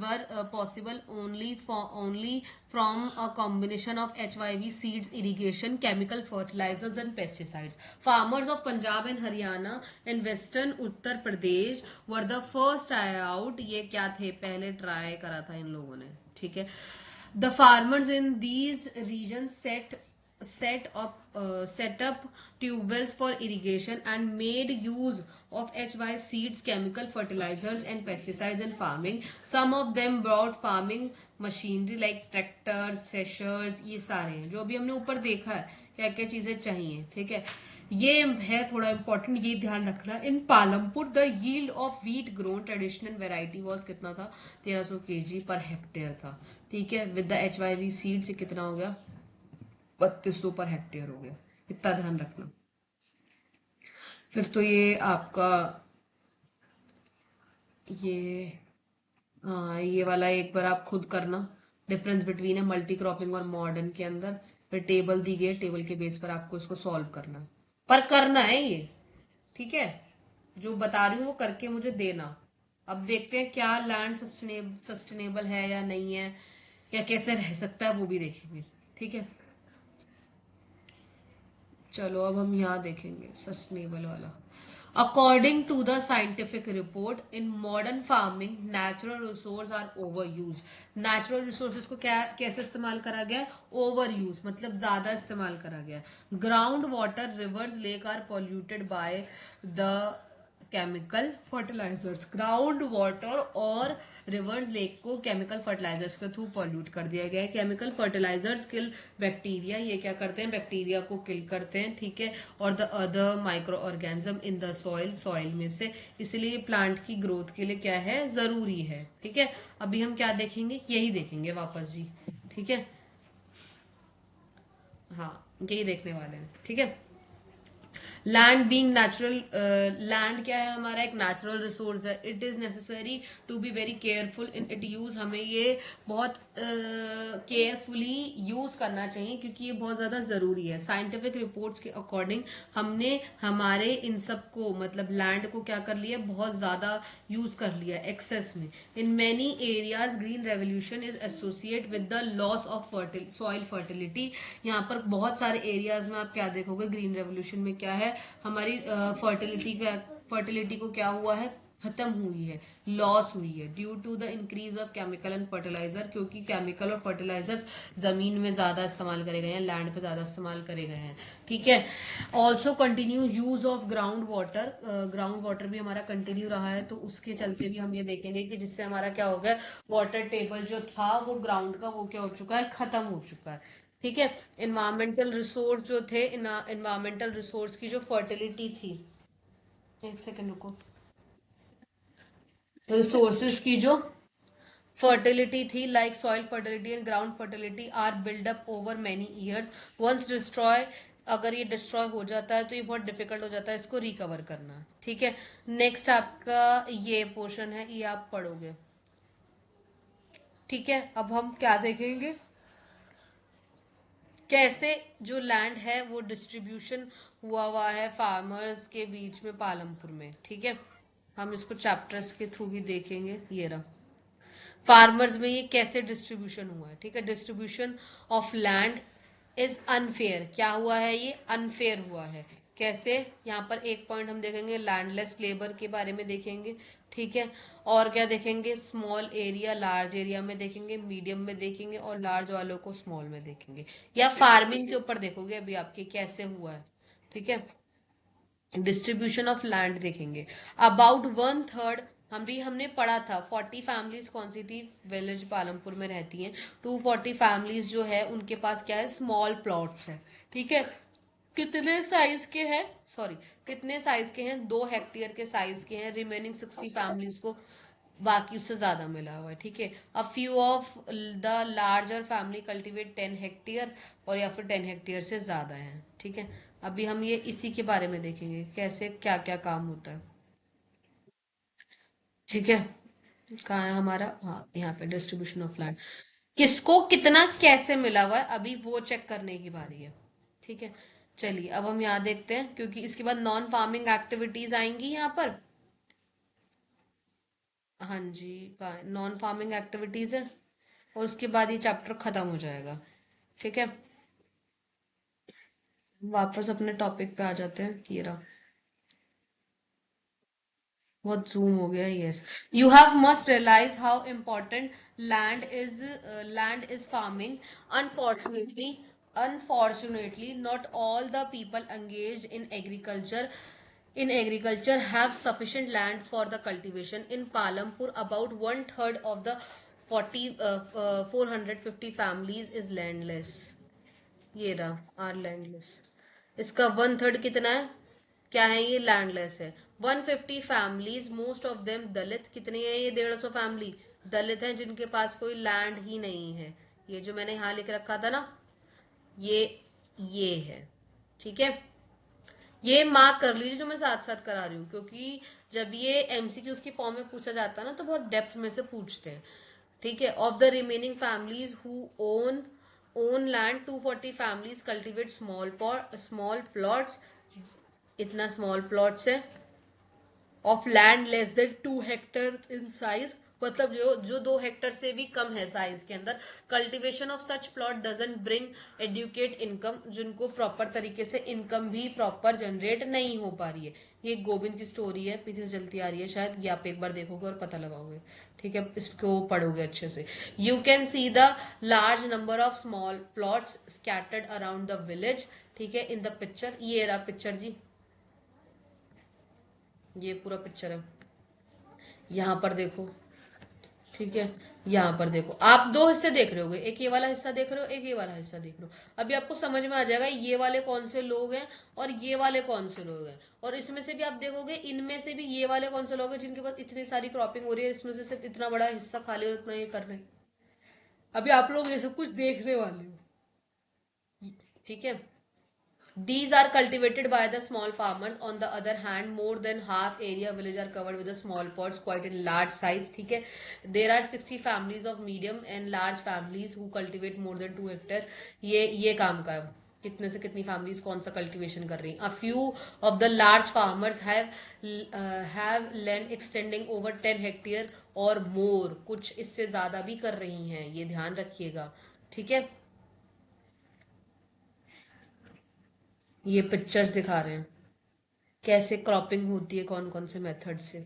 were possible only from a combination of HYV seeds, irrigation, chemical fertilizers and pesticides. Farmers of Punjab and Haryana and western Uttar Pradesh were the first try out. ये क्या थे, पहले try करा था इन लोगों ने. ठीक है. The farmers in these regions set up tube wells for irrigation and made use of HY seeds, chemical fertilizers and pesticides in farming. Some of them brought farming machinery like tractors, threshers, ये सारे हैं जो अभी हमने ऊपर देखा है क्या क्या चीजें चाहिए. ठीक है. ये है थोड़ा इंपॉर्टेंट, ये ध्यान रखना. In Palampur the yield of wheat grown traditional variety was कितना था, 1300 kg पर हेक्टेयर था. ठीक है. विद द HYV सीड से कितना हो गया, 3200 पर हेक्टेयर हो गया. इतना ध्यान रखना. फिर तो ये आपका ये हाँ, ये वाला एक बार आप खुद करना, डिफरेंस बिटवीन है मल्टी क्रॉपिंग और मॉडर्न के अंदर. फिर टेबल दी गई, टेबल के बेस पर आपको इसको सॉल्व करना है, पर करना है ये. ठीक है. जो बता रही हूँ वो करके मुझे देना. अब देखते हैं क्या लैंड सस्टेनेबल है या नहीं है, या कैसे रह सकता है, वो भी देखेंगे. ठीक है. चलो अब हम यहाँ देखेंगे सस्टेनेबल वाला. According to the scientific report in modern farming natural resource are over use. Natural resources को क्या कैसे इस्तेमाल करा गया, ओवर यूज मतलब ज्यादा इस्तेमाल करा गया. Ground water, rivers, lake are polluted by the chemical fertilisers. Ground water और रिवर्स लेक को केमिकल फर्टिलाइजर्स के थ्रू पॉल्यूट कर दिया गया है. केमिकल फर्टिलाइजर्स किल बैक्टीरिया, ये क्या करते हैं, बैक्टीरिया को किल करते हैं. ठीक है. और the other micro organism in the soil, soil में से. इसलिए प्लांट की ग्रोथ के लिए क्या है, जरूरी है. ठीक है. अभी हम क्या देखेंगे, यही देखेंगे वापस जी. ठीक है. हाँ, यही देखने वाले हैं. ठीक है. लैंड बीइंग नेचुरल, लैंड क्या है हमारा, एक नेचुरल रिसोर्स है. It is necessary to be very careful in it use. हमें ये बहुत केयरफुली यूज करना चाहिए क्योंकि ये बहुत ज्यादा जरूरी है. साइंटिफिक रिपोर्ट्स के अकॉर्डिंग हमने हमारे इन सब को मतलब लैंड को क्या कर लिया, बहुत ज्यादा यूज कर लिया एक्सेस में. In many areas green revolution is associate with the loss of soil fertility. यहाँ पर बहुत सारे एरियाज में आप क्या देखोगे, ग्रीन रेवोल्यूशन में क्या है, हमारी फर्टिलिटी को क्या हुआ है, खत्म हुई है, लॉस हुई है. Due to the increase of chemical and fertiliser, क्योंकि केमिकल और फर्टिलाइजर्स जमीन में ज्यादा इस्तेमाल करे गए हैं, लैंड पे ज्यादा इस्तेमाल करे गए हैं. ठीक है. Also continue use of ground water. Ground water भी हमारा कंटिन्यू रहा है, तो उसके चलते भी हम ये देखेंगे कि जिससे हमारा क्या हो गया, वाटर टेबल जो था वो ग्राउंड का वो क्या हो चुका है, खत्म हो चुका है. ठीक है. इन्वायरमेंटल रिसोर्स जो थे, इन्वायरमेंटल रिसोर्स की जो फर्टिलिटी थी, एक सेकेंड रुको, रिसोर्सेज की जो फर्टिलिटी थी, like soil fertility and ground fertility are build up over many years. Once destroy, अगर ये डिस्ट्रॉय हो जाता है तो ये बहुत डिफिकल्ट हो जाता है इसको रिकवर करना. ठीक है. नेक्स्ट आपका ये पोर्शन है, ये आप पढ़ोगे. ठीक है. अब हम क्या देखेंगे, कैसे जो लैंड है वो डिस्ट्रीब्यूशन हुआ है फार्मर्स के बीच में पालमपुर में. ठीक है. हम इसको चैप्टर्स के थ्रू भी देखेंगे. ये रहा फार्मर्स में ये कैसे डिस्ट्रीब्यूशन हुआ है. ठीक है. Distribution of land is unfair. क्या हुआ है, ये अनफेयर हुआ है. कैसे, यहाँ पर एक पॉइंट हम देखेंगे लैंडलेस लेबर के बारे में देखेंगे. ठीक है. और क्या देखेंगे, स्मॉल एरिया लार्ज एरिया में देखेंगे, मीडियम में देखेंगे और लार्ज वालों को स्मॉल में देखेंगे. या फार्मिंग के ऊपर देखोगे अभी आपके कैसे हुआ है. ठीक है. डिस्ट्रीब्यूशन ऑफ लैंड देखेंगे। अबाउट वन थर्ड, हमने पढ़ा था 40 फैमिलीज कौन सी थी, विलेज पालमपुर में रहती हैं। 240 फैमिलीज जो है उनके पास क्या है, स्मॉल प्लॉट्स है। ठीक है, कितने साइज के हैं, सॉरी, कितने साइज के हैं, 2 हेक्टेयर के साइज के हैं। रिमेनिंग 60 फैमिलीज को बाकी उससे ज्यादा मिला हुआ है। ठीक है, अ few of the larger family cultivate 10 hectare, और या फिर 10 हेक्टेयर से ज्यादा है। ठीक है, अभी हम ये इसी के बारे में देखेंगे कैसे क्या क्या काम होता है। ठीक है, कहाँ है हमारा, हाँ यहाँ पे डिस्ट्रीब्यूशन ऑफ लैंड, किसको कितना कैसे मिला हुआ है, अभी वो चेक करने की बारी है। ठीक है, चलिए अब हम यहाँ देखते हैं, क्योंकि इसके बाद नॉन फार्मिंग एक्टिविटीज आएंगी यहाँ पर। हाँ जी, कहाँ नॉन फार्मिंग एक्टिविटीज है, और उसके बाद ये चैप्टर खत्म हो जाएगा। ठीक है, वापस अपने टॉपिक पे आ जाते हैं, ये रहा, बहुत जूम हो गया, yes. You have must realise how important land is farming. Unfortunately unfortunately not all the people engage in agriculture have sufficient land for the cultivation. In Palampur, about one third of the 450 families is landless. ये रहा, are landless. इसका one third कितना है, क्या है, ये landless है। 150 families, most of them दलित, कितनी है ये, 150 फैमिली दलित हैं जिनके पास कोई लैंड ही नहीं है। ये जो मैंने यहाँ लिख रखा था ना, ये ये है। ठीक है, ये मार्क कर लीजिए जो मैं साथ साथ करा रही हूँ, क्योंकि जब ये एमसीक्यूज की फॉर्म में पूछा जाता है ना, तो बहुत डेप्थ में से पूछते हैं। ठीक है, of the remaining families who own land, 240 families cultivate small plots, इतना स्मॉल प्लॉट्स है, of land less than 2 Hector in size, मतलब जो जो 2 हेक्टर से भी कम है साइज के अंदर। Cultivation of such plot doesn't bring adequate income, जिनको प्रॉपर तरीके से इनकम भी प्रॉपर जनरेट नहीं हो पा रही है। ये गोविंद की स्टोरी है, पीछे से चलती आ रही है, शायद ये आप एक बार देखोगे और पता लगाओगे। ठीक है, इसको पढ़ोगे अच्छे से। You can see the large number of small plots scattered around the village. ठीक है, इन द पिक्चर, ये रहा पिक्चर जी, ये पूरा पिक्चर है, यहाँ पर देखो। ठीक है, यहाँ पर देखो, आप दो हिस्से देख रहे होगे, एक ये वाला हिस्सा देख रहे हो, एक ये वाला हिस्सा देख रहे हो। अभी आपको समझ में आ जाएगा ये वाले कौन से लोग हैं और ये वाले कौन से लोग हैं, और इसमें से भी आप देखोगे इनमें से भी ये वाले कौन से लोग हैं जिनके पास इतनी सारी क्रॉपिंग हो रही है, इसमें से सिर्फ इतना बड़ा हिस्सा खाली और इतना ये कर रहे हैं। अभी आप लोग ये सब कुछ देखने वाले हो। ठीक है, these are cultivated by the small farmers. On the other hand, more than half area village are covered with the small pots, quite in large size. ठीक है, there are 60 families of medium and large families who cultivate more than 2 hectare. ये काम का है, कितने से कितनी families कौन सा कल्टीवेशन कर रही हैं। A few of the large farmers have land extending over 10 hectare और मोर, कुछ इससे ज्यादा भी कर रही हैं, ये ध्यान रखिएगा। ठीक है, ये पिक्चर्स दिखा रहे हैं कैसे क्रॉपिंग होती है, कौन कौन से मेथड से।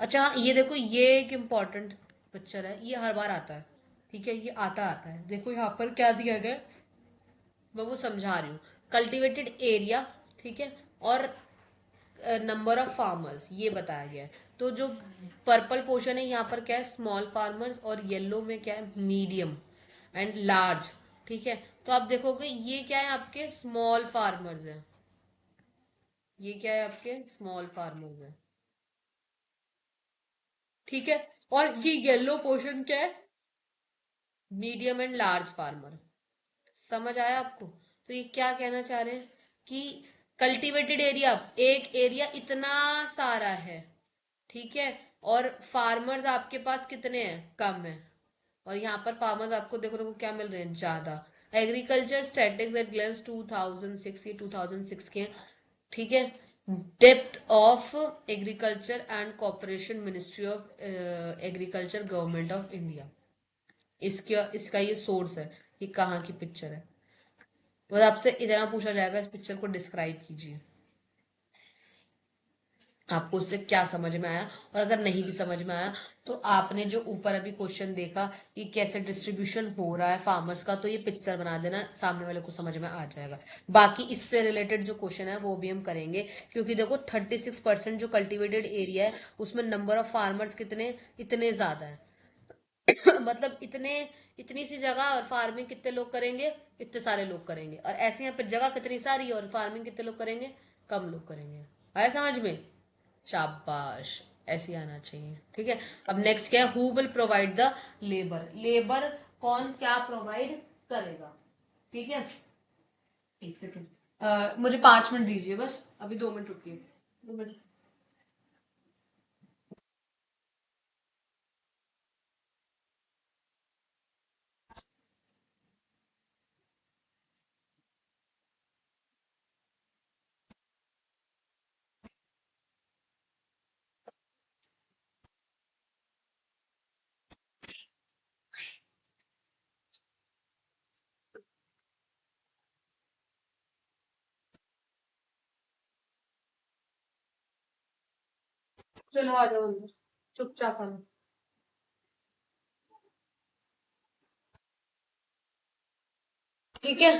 अच्छा हाँ, ये देखो, ये एक इम्पॉर्टेंट पिक्चर है, ये हर बार आता है। ठीक है, ये आता आता है, देखो यहाँ पर क्या दिया गया है, मैं वो समझा रही हूँ। कल्टिवेटेड एरिया, ठीक है, और नंबर ऑफ फार्मर्स ये बताया गया है। तो जो पर्पल पोर्शन है यहाँ पर क्या है, स्मॉल फार्मर्स, और येलो में क्या है, मीडियम एंड लार्ज। ठीक है, तो आप देखोगे ये क्या है, आपके स्मॉल फार्मर्स हैं, ये क्या है, आपके स्मॉल फार्मर्स हैं। ठीक है, और ये येलो पोर्शन क्या है, मीडियम एंड लार्ज फार्मर। समझ आया आपको, तो ये क्या कहना चाह रहे हैं कि कल्टीवेटेड एरिया, एक एरिया इतना सारा है। ठीक है, और फार्मर्स आपके पास कितने हैं, कम है, और यहाँ पर फार्मर्स आपको देखने को क्या मिल रहे हैं, ज्यादा। एग्रीकल्चर स्टैटिस्टिक्स एट ग्लेंस 2006, ये 2006 के हैं। ठीक है, depth of agriculture and cooperation, ministry of agriculture, government of India, इसका इसका ये सोर्स है, ये कहाँ की पिक्चर है। तो आपसे इतना पूछा जाएगा, इस पिक्चर को डिस्क्राइब कीजिए। आपको उससे क्या समझ में आया, और अगर नहीं भी समझ में आया तो आपने जो ऊपर अभी क्वेश्चन देखा कि कैसे डिस्ट्रीब्यूशन हो रहा है फार्मर्स का, तो ये पिक्चर बना देना, सामने वाले को समझ में आ जाएगा। बाकी इससे रिलेटेड जो क्वेश्चन है वो भी हम करेंगे, क्योंकि देखो 36% जो कल्टिवेटेड एरिया है उसमें नंबर ऑफ फार्मर्स कितने, इतने ज्यादा है। मतलब इतने, इतनी सी जगह और फार्मिंग कितने लोग करेंगे, इतने सारे लोग करेंगे, और ऐसे यहाँ पे जगह कितनी सारी है और फार्मिंग कितने लोग करेंगे, कम लोग करेंगे। आया समझ में? शाबाश, ऐसे ही आना चाहिए। ठीक है, अब नेक्स्ट क्या है, who will provide the labour, labour कौन क्या प्रोवाइड करेगा। ठीक है, एक सेकेंड, मुझे 5 मिनट दीजिए बस, अभी 2 मिनट रुकिए, 2 मिनट। चलो आ जाओ अंदर, चुपचाप आना। ठीक है,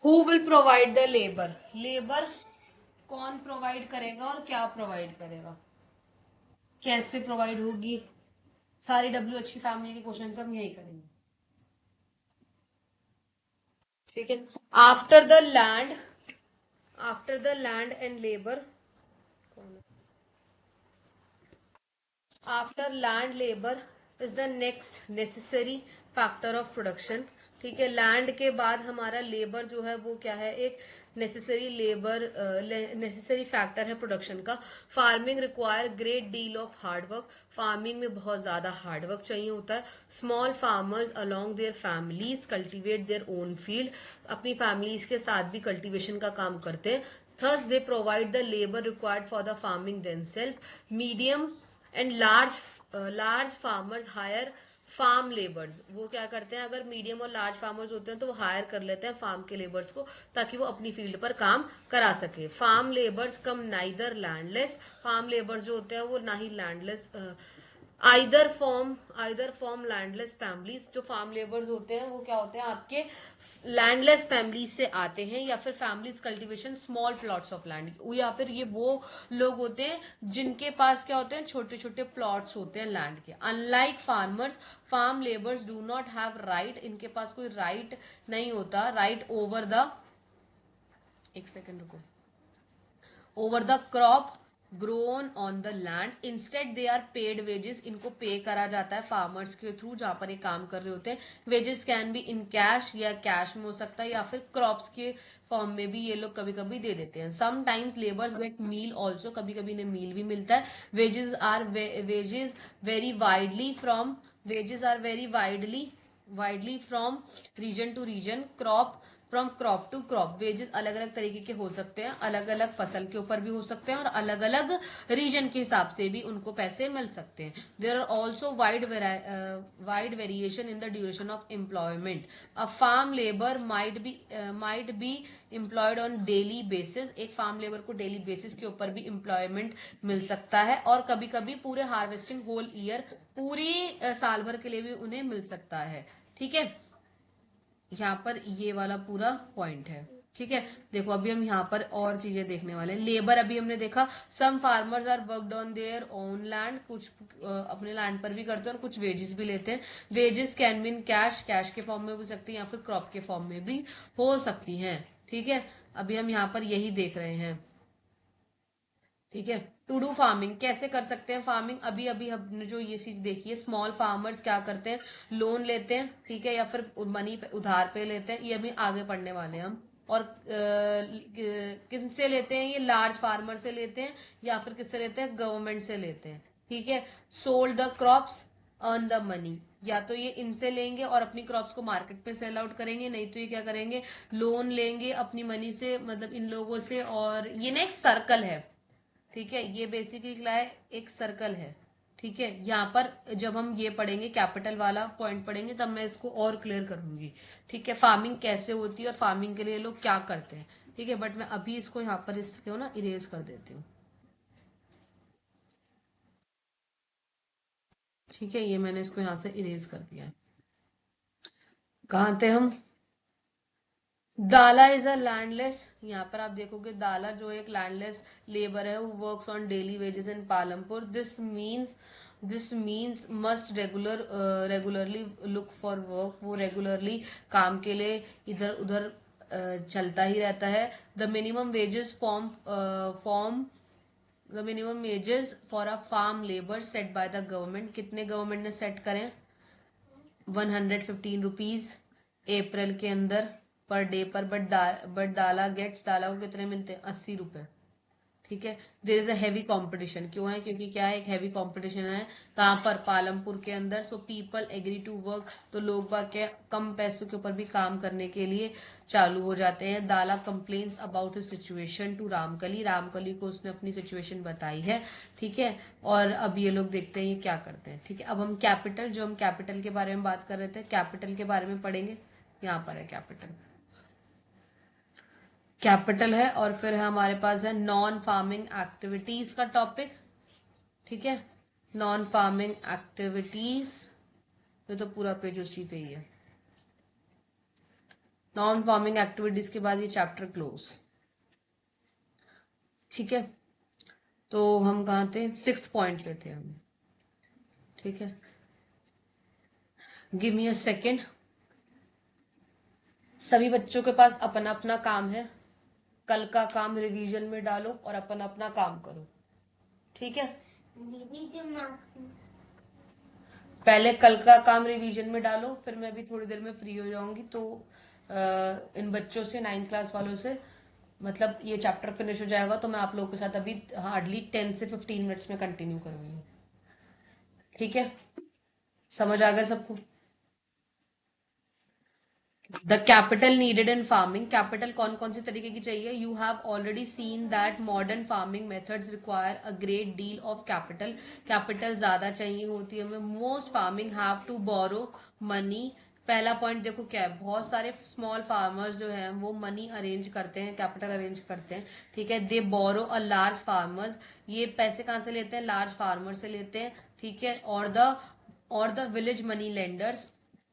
who will provide the labour, labour कौन प्रोवाइड करेगा और क्या प्रोवाइड करेगा, कैसे प्रोवाइड होगी, सारी डब्ल्यू अच्छी फैमिली के क्वेश्चन हम यही करेंगे। ठीक है, after the land, after the land and labour, after land labour is the next necessary factor of production. ठीक है, लैंड के बाद हमारा लेबर जो है वो क्या है, एक नेसेसरी लेबर, नेसेसरी फैक्टर है प्रोडक्शन का। Farming require great deal of hard work, farming में बहुत ज्यादा हार्ड वर्क चाहिए होता है। Small farmers along their families cultivate their own field, अपनी फैमिलीज के साथ भी कल्टिवेशन का काम करते हैं। Thus they provide the labour required for the farming themselves. Medium and large farmers hire farm labours, वो क्या करते हैं, अगर मीडियम और लार्ज फार्मर्स होते हैं तो वो हायर कर लेते हैं फार्म के लेबर्स को, ताकि वो अपनी फील्ड पर काम करा सके। Farm labours come neither landless, farm labours जो होते हैं वो ना ही landless, either from landless families, जो फार्म लेबर्स होते हैं वो क्या होते हैं, आपके लैंडलेस फैमिलीज से आते हैं, या फिर families cultivation small plots of land, या फिर ये वो लोग होते हैं जिनके पास क्या होते हैं, छोटे छोटे प्लॉट्स होते हैं लैंड के। Unlike farmers, farm labours do not have right, इनके पास कोई राइट नहीं होता, राइट ओवर द, एक सेकेंड रुको, over the crop grown on the land, instead they are paid wages, इनको पे करा जाता है फार्मर्स के थ्रू जहां पर ये काम कर रहे होते हैं। Wages can be in cash, या कैश में हो सकता है, या फिर क्रॉप्स के फॉर्म में भी ये लोग कभी कभी दे देते हैं। Sometimes labours get meal also, कभी कभी इन्हें मील भी मिलता है। Wages very widely from, wages are very widely from region to region, crop from crop to crop, wages अलग अलग तरीके के हो सकते हैं, अलग अलग फसल के ऊपर भी हो सकते हैं, और अलग अलग रीजन के हिसाब से भी उनको पैसे मिल सकते हैं। There are also wide variation in the duration of employment. A farm labour might be employed on daily basis, एक फार्म लेबर को डेली बेसिस के ऊपर भी एम्प्लॉयमेंट मिल सकता है, और कभी कभी पूरे हार्वेस्टिंग होल ईयर, पूरी साल भर के लिए भी उन्हें मिल सकता है। ठीक है, यहाँ पर ये वाला पूरा पॉइंट है। ठीक है, देखो अभी हम यहाँ पर और चीजें देखने वाले हैं। लेबर अभी हमने देखा, some farmers are worked on their own land, कुछ अपने लैंड पर भी करते हैं और कुछ वेजेस भी लेते हैं। Wages can be in cash, cash के फॉर्म में भी सकती है, या फिर क्रॉप के फॉर्म में भी हो सकती हैं। ठीक है, अभी हम यहाँ पर यही देख रहे हैं। ठीक है, टू डू फार्मिंग, कैसे कर सकते हैं फार्मिंग, अभी अभी हमने जो ये चीज देखी है, स्मॉल फार्मर्स क्या करते हैं, लोन लेते हैं, ठीक है, या फिर मनी पे उधार पे लेते हैं, ये अभी आगे पढ़ने वाले हैं हम। और किन से लेते हैं, ये लार्ज फार्मर से लेते हैं, या फिर किससे लेते हैं, गवर्नमेंट से लेते हैं। ठीक है, sold the crops earn the money, या तो ये इनसे लेंगे और अपनी क्रॉप्स को मार्केट पे सेल आउट करेंगे, नहीं तो ये क्या करेंगे, लोन लेंगे अपनी मनी से, मतलब इन लोगों से, और ये ना एक सर्कल है। ठीक है, ये बेसिकली क्या है, एक सर्कल है। ठीक है, यहाँ पर जब हम ये पढ़ेंगे, कैपिटल वाला पॉइंट पढ़ेंगे, तब मैं इसको और क्लियर करूंगी। ठीक है, फार्मिंग कैसे होती है और फार्मिंग के लिए लोग क्या करते हैं। ठीक है, बट मैं अभी इसको यहाँ पर इसको ना इरेज कर देती हूँ। ठीक है, ये मैंने इसको यहाँ से इरेज कर दिया है। कहाँ थे हम? दाला इज अ लैंडलेस, यहाँ पर आप देखोगे दाला जो एक लैंडलेस लेबर है, वो works on daily wages in Palampur. This means must regularly look for work, वो रेगुलरली काम के लिए इधर उधर चलता ही रहता है। The minimum wages form the minimum wages for a farm labour set by the government, कितने गवर्नमेंट ने सेट करें? 115 रुपीज अप्रैल के अंदर पर डे पर। बट दाला को कितने मिलते हैं? 80 रुपए। ठीक है। There is a heavy competition, क्यों है? क्योंकि क्या है, एक हैवी कंपटीशन है। कहाँ पर? पालमपुर के अंदर। So people agree to work, तो लोग बाग क्या कम पैसों के ऊपर भी काम करने के लिए चालू हो जाते हैं। Dala complains about his situation to Ramkali, Ramkali को उसने अपनी सिचुएशन बताई है। ठीक है। और अब ये लोग देखते हैं ये क्या करते हैं। ठीक है, अब हम कैपिटल, जो हम कैपिटल के बारे में बात कर रहे थे, कैपिटल के बारे में पढ़ेंगे। यहाँ पर है कैपिटल, कैपिटल है। और फिर हमारे पास है नॉन फार्मिंग एक्टिविटीज का टॉपिक। ठीक है, नॉन फार्मिंग एक्टिविटीज, ये तो पूरा पेज उसी पे ही है। नॉन फार्मिंग एक्टिविटीज के बाद ये चैप्टर क्लोज। ठीक है, तो हम कहाँ थे? 6th पॉइंट पे थे हम। ठीक है, गिव मी अ सेकेंड। सभी बच्चों के पास अपना अपना काम है, कल का काम रिवीजन में डालो और अपना अपना काम करो। ठीक है, पहले कल का काम रिवीजन में डालो, फिर मैं भी थोड़ी देर में फ्री हो जाऊंगी, तो इन बच्चों से, 9th क्लास वालों से, मतलब ये चैप्टर फिनिश हो जाएगा तो मैं आप लोगों के साथ अभी हार्डली 10 से 15 मिनट्स में कंटिन्यू करूंगी। ठीक है, समझ आ गया सबको? The capital needed in farming, capital कौन कौन से तरीके की चाहिए? You have already seen that modern farming methods require a great deal of capital, capital ज्यादा चाहिए होती है हमें। Most farming have to borrow money. पहला पॉइंट देखो क्या है, बहुत सारे स्मॉल फार्मर्स जो हैं वो मनी अरेंज करते हैं, कैपिटल अरेंज करते हैं। ठीक है, दे बोरो अ लार्ज फार्मर्स, ये पैसे कहाँ से लेते हैं? लार्ज फार्मर से लेते हैं। ठीक है, और द विलेज मनी लेंडर्स,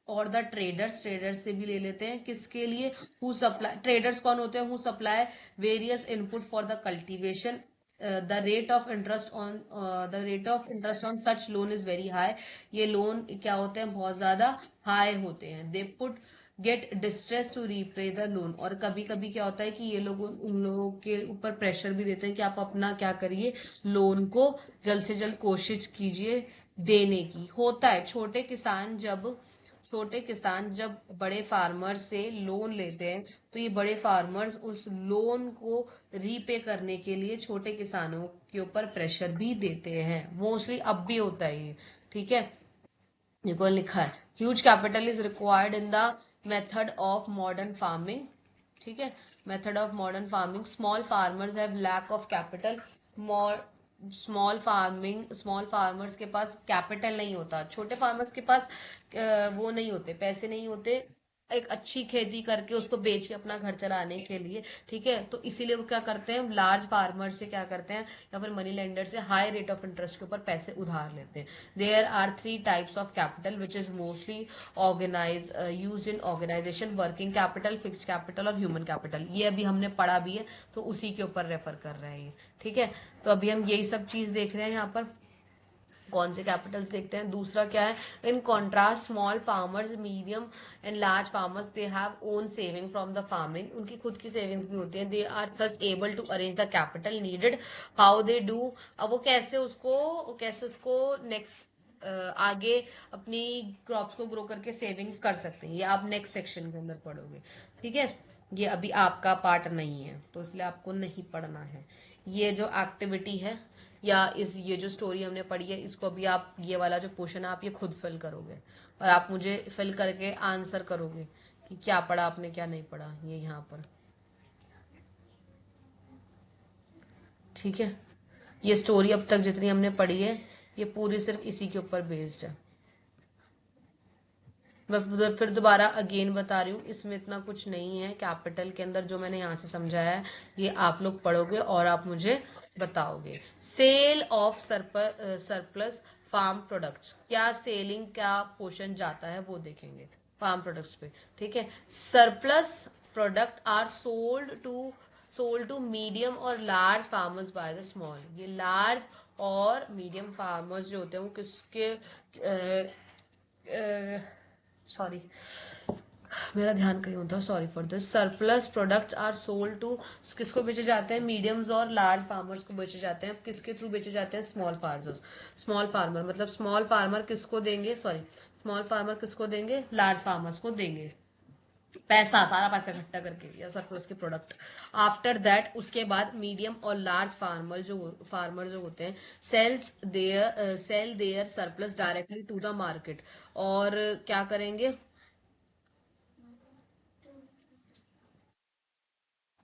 और द ट्रेडर्स, ट्रेडर्स से भी ले लेते हैं। किसके लिए? हु सप्लाई, ट्रेडर्स कौन होते हैं? Who supply various input for the cultivation. The rate of interest on such loan is very high, ये लोन क्या होते हैं? बहुत ज्यादा हाई होते हैं। They put get distress to repay the loan, और कभी कभी क्या होता है कि ये लोग उन लोगों के ऊपर प्रेशर भी देते हैं कि आप अपना क्या करिए, लोन को जल्द से जल्द कोशिश कीजिए देने की। होता है, छोटे किसान जब बड़े फार्मर से लोन लेते हैं, तो ये बड़े फार्मर्स उस लोन को रीपे करने के लिए छोटे किसानों के ऊपर प्रेशर भी देते हैं। मोस्टली अब भी होता है ये। ठीक है, देखो लिखा है, huge capital is required in the method of modern farming. ठीक है, method of modern farming, small farmers have lack of capital. Small farmers के पास कैपिटल नहीं होता, छोटे फार्मर्स के पास वो नहीं होते, पैसे नहीं होते एक अच्छी खेती करके उसको बेच के अपना घर चलाने के लिए। ठीक है, तो इसीलिए वो क्या करते हैं, लार्ज फार्मर से क्या करते हैं, या फिर मनी लेंडर से हाई रेट ऑफ इंटरेस्ट के ऊपर पैसे उधार लेते हैं। There are 3 types of capital which is mostly used in organisation, working capital, fixed capital और ह्यूमन कैपिटल। ये अभी हमने पढ़ा भी है, तो उसी के ऊपर रेफर कर रहे हैं ये। ठीक है, तो अभी हम यही सब चीज देख रहे हैं यहाँ पर। कौन से कैपिटल्स देखते हैं? दूसरा क्या है, in contrast small farmers, medium and large farmers, they have own saving from the farming, उनकी खुद की सेविंग्स भी होती है। They are thus able to arrange the capital needed. How they do, अब वो कैसे उसको नेक्स्ट आगे अपनी क्रॉप्स को ग्रो करके सेविंग्स कर सकते हैं, ये आप नेक्स्ट सेक्शन के अंदर पढ़ोगे। ठीक है, ये अभी आपका पार्ट नहीं है, तो इसलिए आपको नहीं पढ़ना है। ये जो एक्टिविटी है या ये जो स्टोरी हमने पढ़ी है, इसको अभी आप, ये वाला जो पोर्शन है आप ये खुद फिल करोगे, और आप मुझे फिल करके आंसर करोगे कि क्या पढ़ा आपने क्या नहीं पढ़ा, ये यहाँ पर। ठीक है, ये स्टोरी अब तक जितनी हमने पढ़ी है, ये पूरी सिर्फ इसी के ऊपर बेस्ड है। मैं फिर दोबारा अगेन बता रही हूँ, इसमें इतना कुछ नहीं है कैपिटल के अंदर, जो मैंने यहाँ से समझाया है ये आप लोग पढ़ोगे और आप मुझे बताओगे। Sale of surplus farm products, क्या सेलिंग क्या पोर्शन जाता है वो देखेंगे फार्म प्रोडक्ट्स पे, ठीक है। Surplus product are sold to medium और large farmers by the small. ये लार्ज और मीडियम फार्मर्स जो होते हैं वो किसके, सॉरी मेरा ध्यान कहीं होता है, sorry for this. Surplus products are sold to, किसको बेचे जाते हैं, मीडियम्स और लार्ज फार्मर्स को बेचे जाते हैं। किसके थ्रू बेचे जाते हैं, स्मॉल फार्मर्स। स्मॉल फार्मर मतलब स्मॉल फार्मर किसको देंगे, सॉरी स्मॉल फार्मर किसको देंगे, लार्ज फार्मर्स को देंगे पैसा, सारा पैसा इकट्ठा करके या सरप्लस के प्रोडक्ट। आफ्टर दैट उसके बाद मीडियम और लार्ज फार्मर जो होते हैं sell their surplus directly to the market. और क्या करेंगे,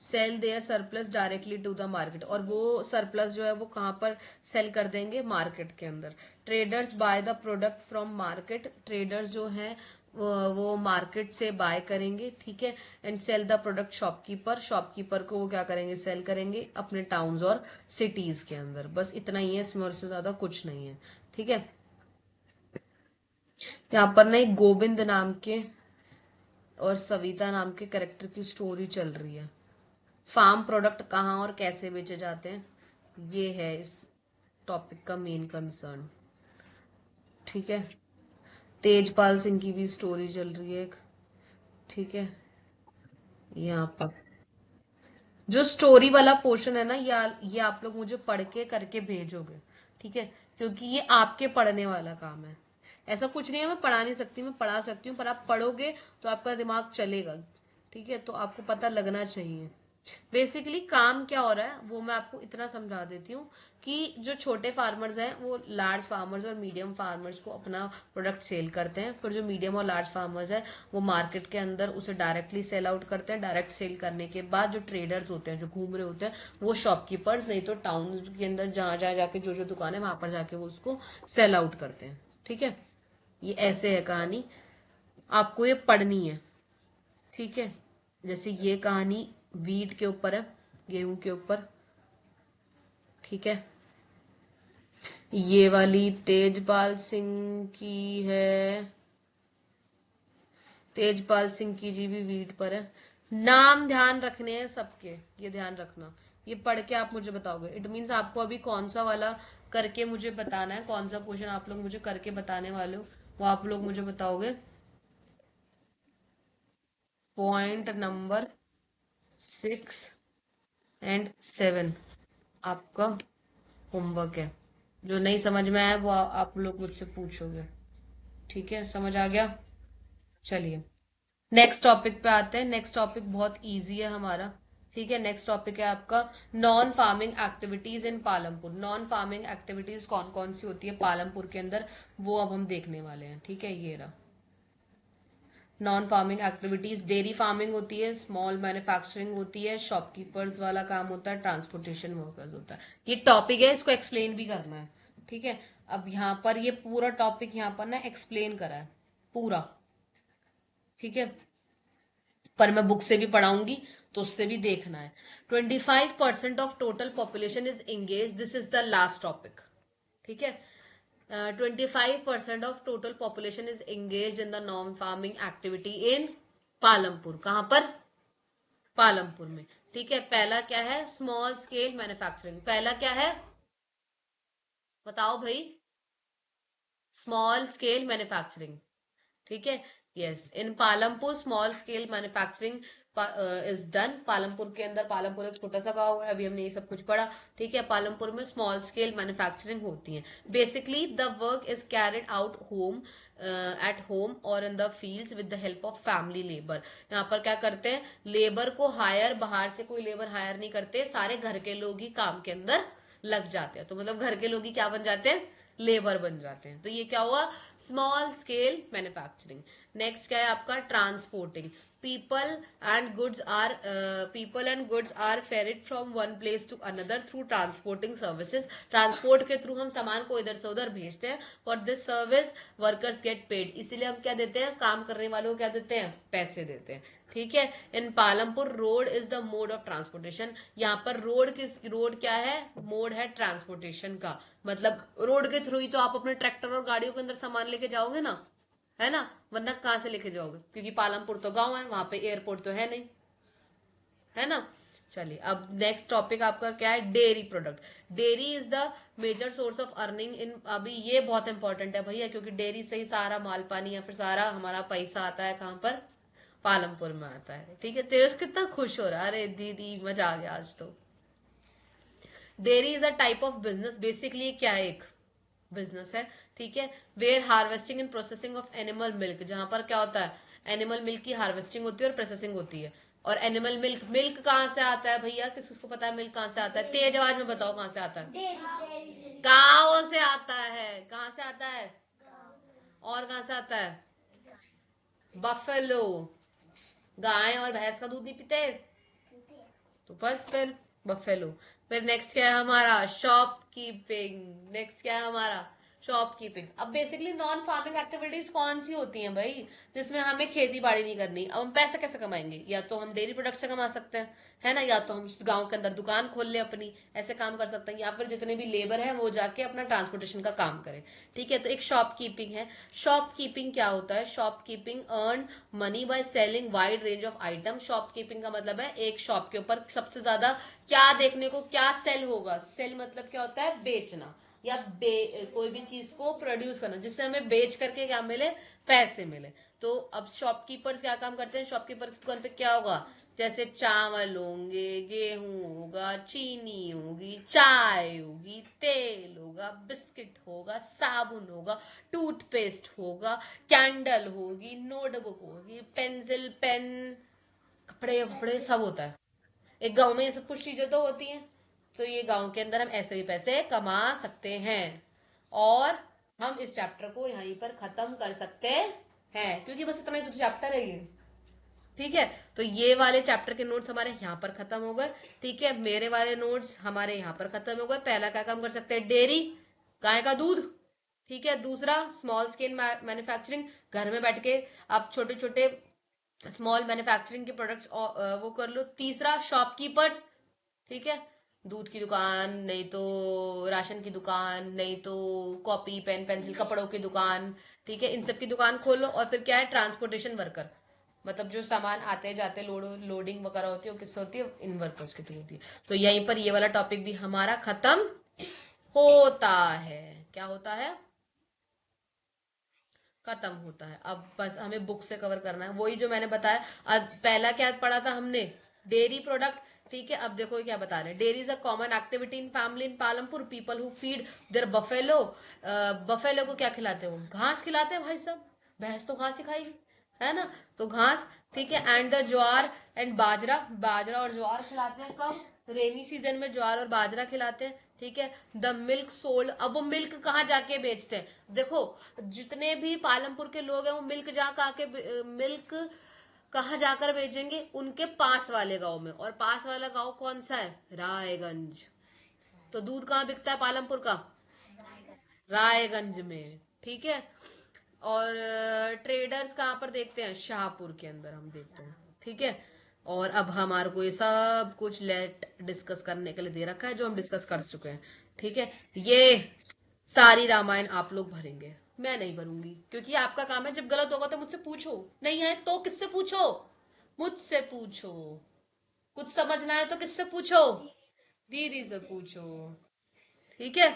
sell their surplus directly to the market, और वो सरप्लस जो है वो कहाँ पर सेल कर देंगे, मार्केट के अंदर। Traders buy the product from market, traders जो हैं वो मार्केट से बाय करेंगे, ठीक है। And sell the product shopkeeper, shopkeeper को वो क्या करेंगे, सेल करेंगे अपने टाउन्स और सिटीज के अंदर। बस इतना ही है, इसमें और से ज्यादा कुछ नहीं है, ठीक है। यहाँ पर ना एक गोविंद नाम के और सविता नाम के कैरेक्टर की स्टोरी चल रही है। फार्म प्रोडक्ट कहाँ और कैसे बेचे जाते हैं, ये है इस टॉपिक का मेन कंसर्न, ठीक है। तेजपाल सिंह की भी स्टोरी चल रही है एक, ठीक है। यहाँ पर जो स्टोरी वाला पोर्शन है ना, ये आप लोग मुझे पढ़ के करके भेजोगे, ठीक है, क्योंकि ये आपके पढ़ने वाला काम है। ऐसा कुछ नहीं है मैं पढ़ा नहीं सकती, मैं पढ़ा सकती हूँ, पर आप पढ़ोगे तो आपका दिमाग चलेगा, ठीक है। तो आपको पता लगना चाहिए बेसिकली काम क्या हो रहा है, वो मैं आपको इतना समझा देती हूँ कि जो छोटे फार्मर्स हैं वो लार्ज फार्मर्स और मीडियम फार्मर्स को अपना प्रोडक्ट सेल करते हैं। फिर जो मीडियम और लार्ज फार्मर्स हैं वो मार्केट के अंदर उसे डायरेक्टली सेल आउट करते हैं। डायरेक्ट सेल करने के बाद जो ट्रेडर्स होते हैं जो घूम रहे होते हैं वो शॉपकीपर्स, नहीं तो टाउन के अंदर जहाँ जहाँ जाके जो जो दुकान है वहां पर जाके वो उसको सेल आउट करते हैं, ठीक है। ये ऐसे है कहानी, आपको ये पढ़नी है, ठीक है। जैसे ये कहानी वीट के ऊपर है, गेहूं के ऊपर, ठीक है। ये वाली तेजपाल सिंह की है, तेजपाल सिंह की जी भी वीट पर है। नाम ध्यान रखने हैं सबके, ये ध्यान रखना। ये पढ़ के आप मुझे बताओगे, इट मीन्स आपको अभी कौन सा वाला करके मुझे बताना है, कौन सा क्वेश्चन आप लोग मुझे करके बताने वाले हो वो आप लोग मुझे बताओगे। पॉइंट नंबर 6 और 7 आपका होमवर्क है। जो नहीं समझ में आया वो आप लोग मुझसे पूछोगे, ठीक है, समझ आ गया। चलिए नेक्स्ट टॉपिक पे आते हैं। नेक्स्ट टॉपिक बहुत इजी है हमारा, ठीक है। नेक्स्ट टॉपिक है आपका non farming activities in Palampur. Non farming activities कौन कौन सी होती है पालमपुर के अंदर, वो अब हम देखने वाले हैं, ठीक है। ये रहा non farming activities, dairy farming होती है, स्मॉल मैन्युफैक्चरिंग होती है, शॉपकीपर्स वाला काम होता है, ट्रांसपोर्टेशन वर्कर्स होता है। ये टॉपिक है, इसको एक्सप्लेन भी करना है, ठीक है। अब यहाँ पर ये पूरा टॉपिक यहाँ पर ना एक्सप्लेन करा है पूरा, ठीक है, पर मैं बुक से भी पढ़ाऊंगी तो उससे भी देखना है। 25% of total population is engage, this is the last topic, ठीक है। 25% of total population is engage in the non farming activity in Palampur. कहां पर, पालमपुर में, ठीक है। पहला क्या है, स्मॉल स्केल मैन्युफैक्चरिंग। पहला क्या है बताओ भाई, स्मॉल स्केल मैन्युफैक्चरिंग, ठीक है। Yes, in Palampur small scale manufacturing is done. Palampur के अंदर, पालमपुर एक छोटा सा गांव है, अभी हमने ये सब कुछ पढ़ा, ठीक है। पालमपुर में स्मॉल स्केल मैन्युफैक्चरिंग होती है। Basically the work is carried out home, at home और in the fields with the help of family labour. यहाँ पर क्या करते हैं, लेबर को हायर, बाहर से कोई लेबर हायर नहीं करते, सारे घर के लोग ही काम के अंदर लग जाते हैं। तो मतलब घर के लोग ही क्या बन जाते हैं, लेबर बन जाते हैं। तो ये क्या हुआ, स्मॉल स्केल मैन्युफैक्चरिंग। नेक्स्ट क्या है आपका, transporting. people and goods are ferried from one place to another through transporting services। Transport के थ्रू हम सामान को इधर से उधर भेजते हैं। For this service workers get paid, इसीलिए हम क्या देते हैं, काम करने वालों को क्या देते हैं, पैसे देते हैं, ठीक है। In Palampur road is the mode of transportation. यहाँ पर रोड क्या है, मोड है ट्रांसपोर्टेशन का, मतलब रोड के थ्रू ही तो आप अपने ट्रैक्टर और गाड़ियों के अंदर सामान लेके जाओगे ना, है ना, वरना कहाँ से लेके जाओगे, क्योंकि पालमपुर तो गांव है, वहां पे एयरपोर्ट तो है नहीं, है ना। चलिए अब नेक्स्ट टॉपिक आपका क्या है, dairy product. Dairy is the major source of earning in, अभी ये बहुत इंपॉर्टेंट है भैया, क्योंकि डेयरी से ही सारा माल पानी या फिर सारा हमारा पैसा आता है, कहाँ पर, पालमपुर में आता है। ठीक है, तेजस कितना खुश हो रहा है, अरे दीदी मजा आ गया आज तो। Dairy is a type of business, basically क्या है, एक बिजनेस है, ठीक है, where harvesting and processing of animal milk, जहां पर क्या होता है, एनिमल मिल्क की हार्वेस्टिंग होती है और प्रोसेसिंग होती है। और एनिमल मिल्क, मिल्क कहाँ से आता है भैया, किसको पता है मिल्क कहाँ से आता है, तेज आवाज में बताओ कहाँ से आता है। गाँव से आता है, कहाँ से आता है, और कहाँ से आता है, बफेलो। गाय और भैंस का दूध नहीं पीते, तो बस फिर बफेलो। फिर नेक्स्ट क्या है हमारा, शॉपकीपिंग। नेक्स्ट क्या है हमारा, शॉपकीपिंग। अब बेसिकली नॉन फार्मिंग एक्टिविटीज कौन सी होती हैं भाई, जिसमें हमें खेती बाड़ी नहीं करनी। अब हम पैसे कैसे कमाएंगे, या तो हम डेयरी प्रोडक्ट से कमा सकते हैं, है ना, या तो हम गांव के अंदर दुकान खोल ले अपनी, ऐसे काम कर सकते हैं, या फिर जितने भी लेबर है वो जाके अपना ट्रांसपोर्टेशन का काम करें। ठीक है, तो एक शॉपकीपिंग है। शॉपकीपिंग क्या होता है, shopkeeping earn money by selling wide range of item. Shopkeeping का मतलब है एक शॉप के ऊपर सबसे ज्यादा क्या देखने को, क्या सेल होगा, सेल मतलब क्या होता है, बेचना, या कोई भी चीज को प्रोड्यूस करना जिससे हमें बेच करके क्या मिले, पैसे मिले। तो अब शॉपकीपर्स क्या काम करते हैं, शॉपकीपर की दुकान पे क्या होगा, जैसे चावल होंगे, गेहूं होगा, चीनी होगी, चाय होगी, तेल होगा, बिस्किट होगा, साबुन होगा, टूथपेस्ट होगा, कैंडल होगी, नोटबुक होगी, पेंसिल, पेन, कपड़े वपड़े सब होता है। एक गांव में ये सब कुछ चीजें तो होती हैं, तो ये गांव के अंदर हम ऐसे भी पैसे कमा सकते हैं। और हम इस चैप्टर को यहीं पर खत्म कर सकते हैं, क्योंकि बस इतना ही सब चैप्टर है ये। ठीक है, तो ये वाले चैप्टर के नोट्स हमारे यहाँ पर खत्म हो गए। ठीक है, मेरे वाले नोट्स हमारे यहाँ पर खत्म हो गए। पहला क्या काम कर सकते हैं, डेयरी, गाय का दूध। ठीक है, दूसरा स्मॉल स्केल मैन्युफैक्चरिंग, घर में बैठ के आप छोटे छोटे स्मॉल मैन्युफैक्चरिंग के प्रोडक्ट्स वो कर लो। तीसरा शॉपकीपर्स, ठीक है, दूध की दुकान, नहीं तो राशन की दुकान, नहीं तो कॉपी पेन पेंसिल कपड़ों की दुकान, ठीक है, इन सब की दुकान खोलो। और फिर क्या है, ट्रांसपोर्टेशन वर्कर, मतलब जो सामान आते जाते लोडिंग वगैरह होती है वो किससे होती है, इन वर्कर्स की थ्रू होती है। तो यहीं पर ये वाला टॉपिक भी हमारा खत्म होता है। क्या होता है, खत्म होता है। अब बस हमें बुक से कवर करना है, वही जो मैंने बताया। पहला क्या पढ़ा था हमने, डेयरी प्रोडक्ट। ठीक है, अब देखो क्या बता रहे हैं, dairy is a common activity in family in Palampur, people who feed there buffalo. Buffalo को क्या खिलाते हैं, वो घास खिलाते हैं भाई साहब, भैंस तो घास ही खाएगी, है ना, तो घास। ठीक है, एंड द ज्वार एंड बाजरा, बाजरा और ज्वार खिलाते हैं कब, रेनी सीजन में ज्वार और बाजरा खिलाते हैं। ठीक है, द मिल्क सोल्ड, अब वो मिल्क कहाँ जाके बेचते हैं, देखो जितने भी पालमपुर के लोग हैं वो मिल्क मिल्क कहाँ जाकर बेचेंगे, उनके पास वाले गांव में। और पास वाला गांव कौन सा है, रायगंज। तो दूध कहाँ बिकता है पालमपुर का, रायगंज में। ठीक है, और ट्रेडर्स कहाँ पर देखते हैं, शाहपुर के अंदर हम देखते हैं। ठीक है, और अब हमारे को ये सब कुछ लेट डिस्कस करने के लिए दे रखा है, जो हम डिस्कस कर चुके हैं। ठीक है, ये सारी रामायण आप लोग भरेंगे, मैं नहीं भरूंगी, क्योंकि आपका काम है, जब गलत होगा तो मुझसे पूछो, नहीं है तो किससे पूछो, मुझसे पूछो। कुछ समझना है तो किससे पूछो, दीदी से पूछो। ठीक है,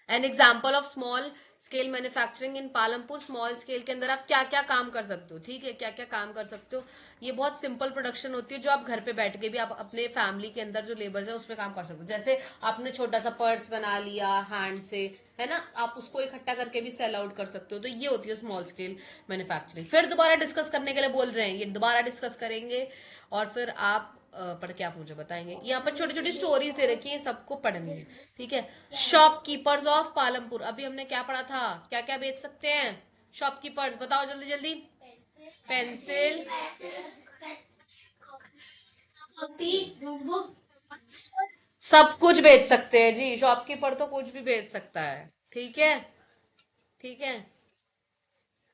an example of small scale manufacturing in Palampur, small scale के अंदर आप क्या क्या काम कर सकते हो। ठीक है, क्या क्या काम कर सकते हो, ये बहुत सिंपल प्रोडक्शन होती है, जो आप घर पे बैठ के भी आप अपने फैमिली के अंदर जो लेबर्स है उसमें काम कर सकते हो। जैसे आपने छोटा सा पर्स बना लिया हैंड से, है ना, आप उसको इकट्ठा करके भी सेल आउट कर सकते हो। तो ये होती है स्मॉल स्केल मैन्युफैक्चरिंग। फिर दोबारा डिस्कस करने के लिए बोल रहे हैं, ये दोबारा डिस्कस करेंगे, और फिर आप पढ़ के आप मुझे बताएंगे। यहाँ पर छोटी छोटी स्टोरीज दे रखी है, सबको पढ़नी है। ठीक है, शॉपकीपर्स ऑफ पालमपुर, अभी हमने क्या पढ़ा था, क्या क्या बेच सकते हैं शॉपकीपर्स, बताओ जल्दी जल्दी, पेंसिल, सब कुछ बेच सकते हैं जी, शॉपकीपर तो कुछ भी बेच सकता है। ठीक है, ठीक है,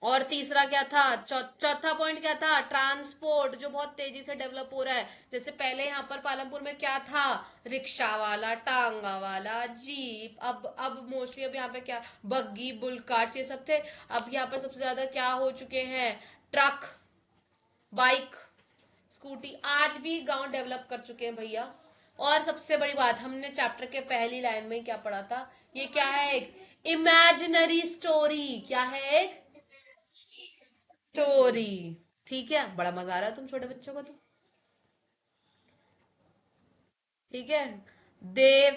और तीसरा क्या था, चौथा पॉइंट क्या था, ट्रांसपोर्ट जो बहुत तेजी से डेवलप हो रहा है। जैसे पहले यहाँ पर पालमपुर में क्या था, रिक्शा वाला, टांगा वाला, जीप, अब मोस्टली अब यहाँ पे क्या, बग्गी, बुल कार्ट, ये सब थे। अब यहाँ पर सबसे ज्यादा क्या हो चुके हैं, ट्रक, बाइक, स्कूटी। आज भी गांव डेवलप कर चुके हैं भैया। और सबसे बड़ी बात, हमने चैप्टर के पहली लाइन में क्या पढ़ा था, ये क्या है, एक इमेजिनरी स्टोरी। क्या है, एक स्टोरी। ठीक है, बड़ा मजा आ रहा है तुम छोटे बच्चों को तो। ठीक है। They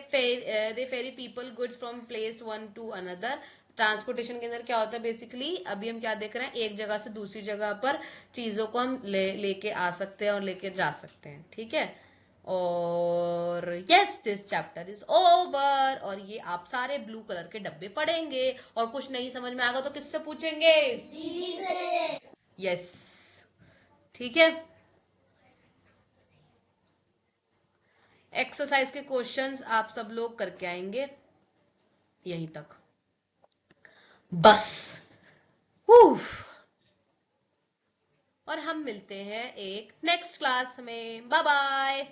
they ferry people goods from place one to another. Transportation के अंदर क्या होता है बेसिकली, अभी हम क्या देख रहे हैं, एक जगह से दूसरी जगह पर चीजों को हम लेके आ सकते हैं और लेके जा सकते हैं। ठीक है। और yes, this chapter is over. और ये आप सारे ब्लू कलर के डब्बे पढ़ेंगे, और कुछ नहीं समझ में आएगा तो किससे पूछेंगे, यस। ठीक है। एक्सरसाइज के क्वेश्चंस आप सब लोग करके आएंगे यहीं तक, बस। उफ। और हम मिलते हैं एक नेक्स्ट क्लास में। Bye bye.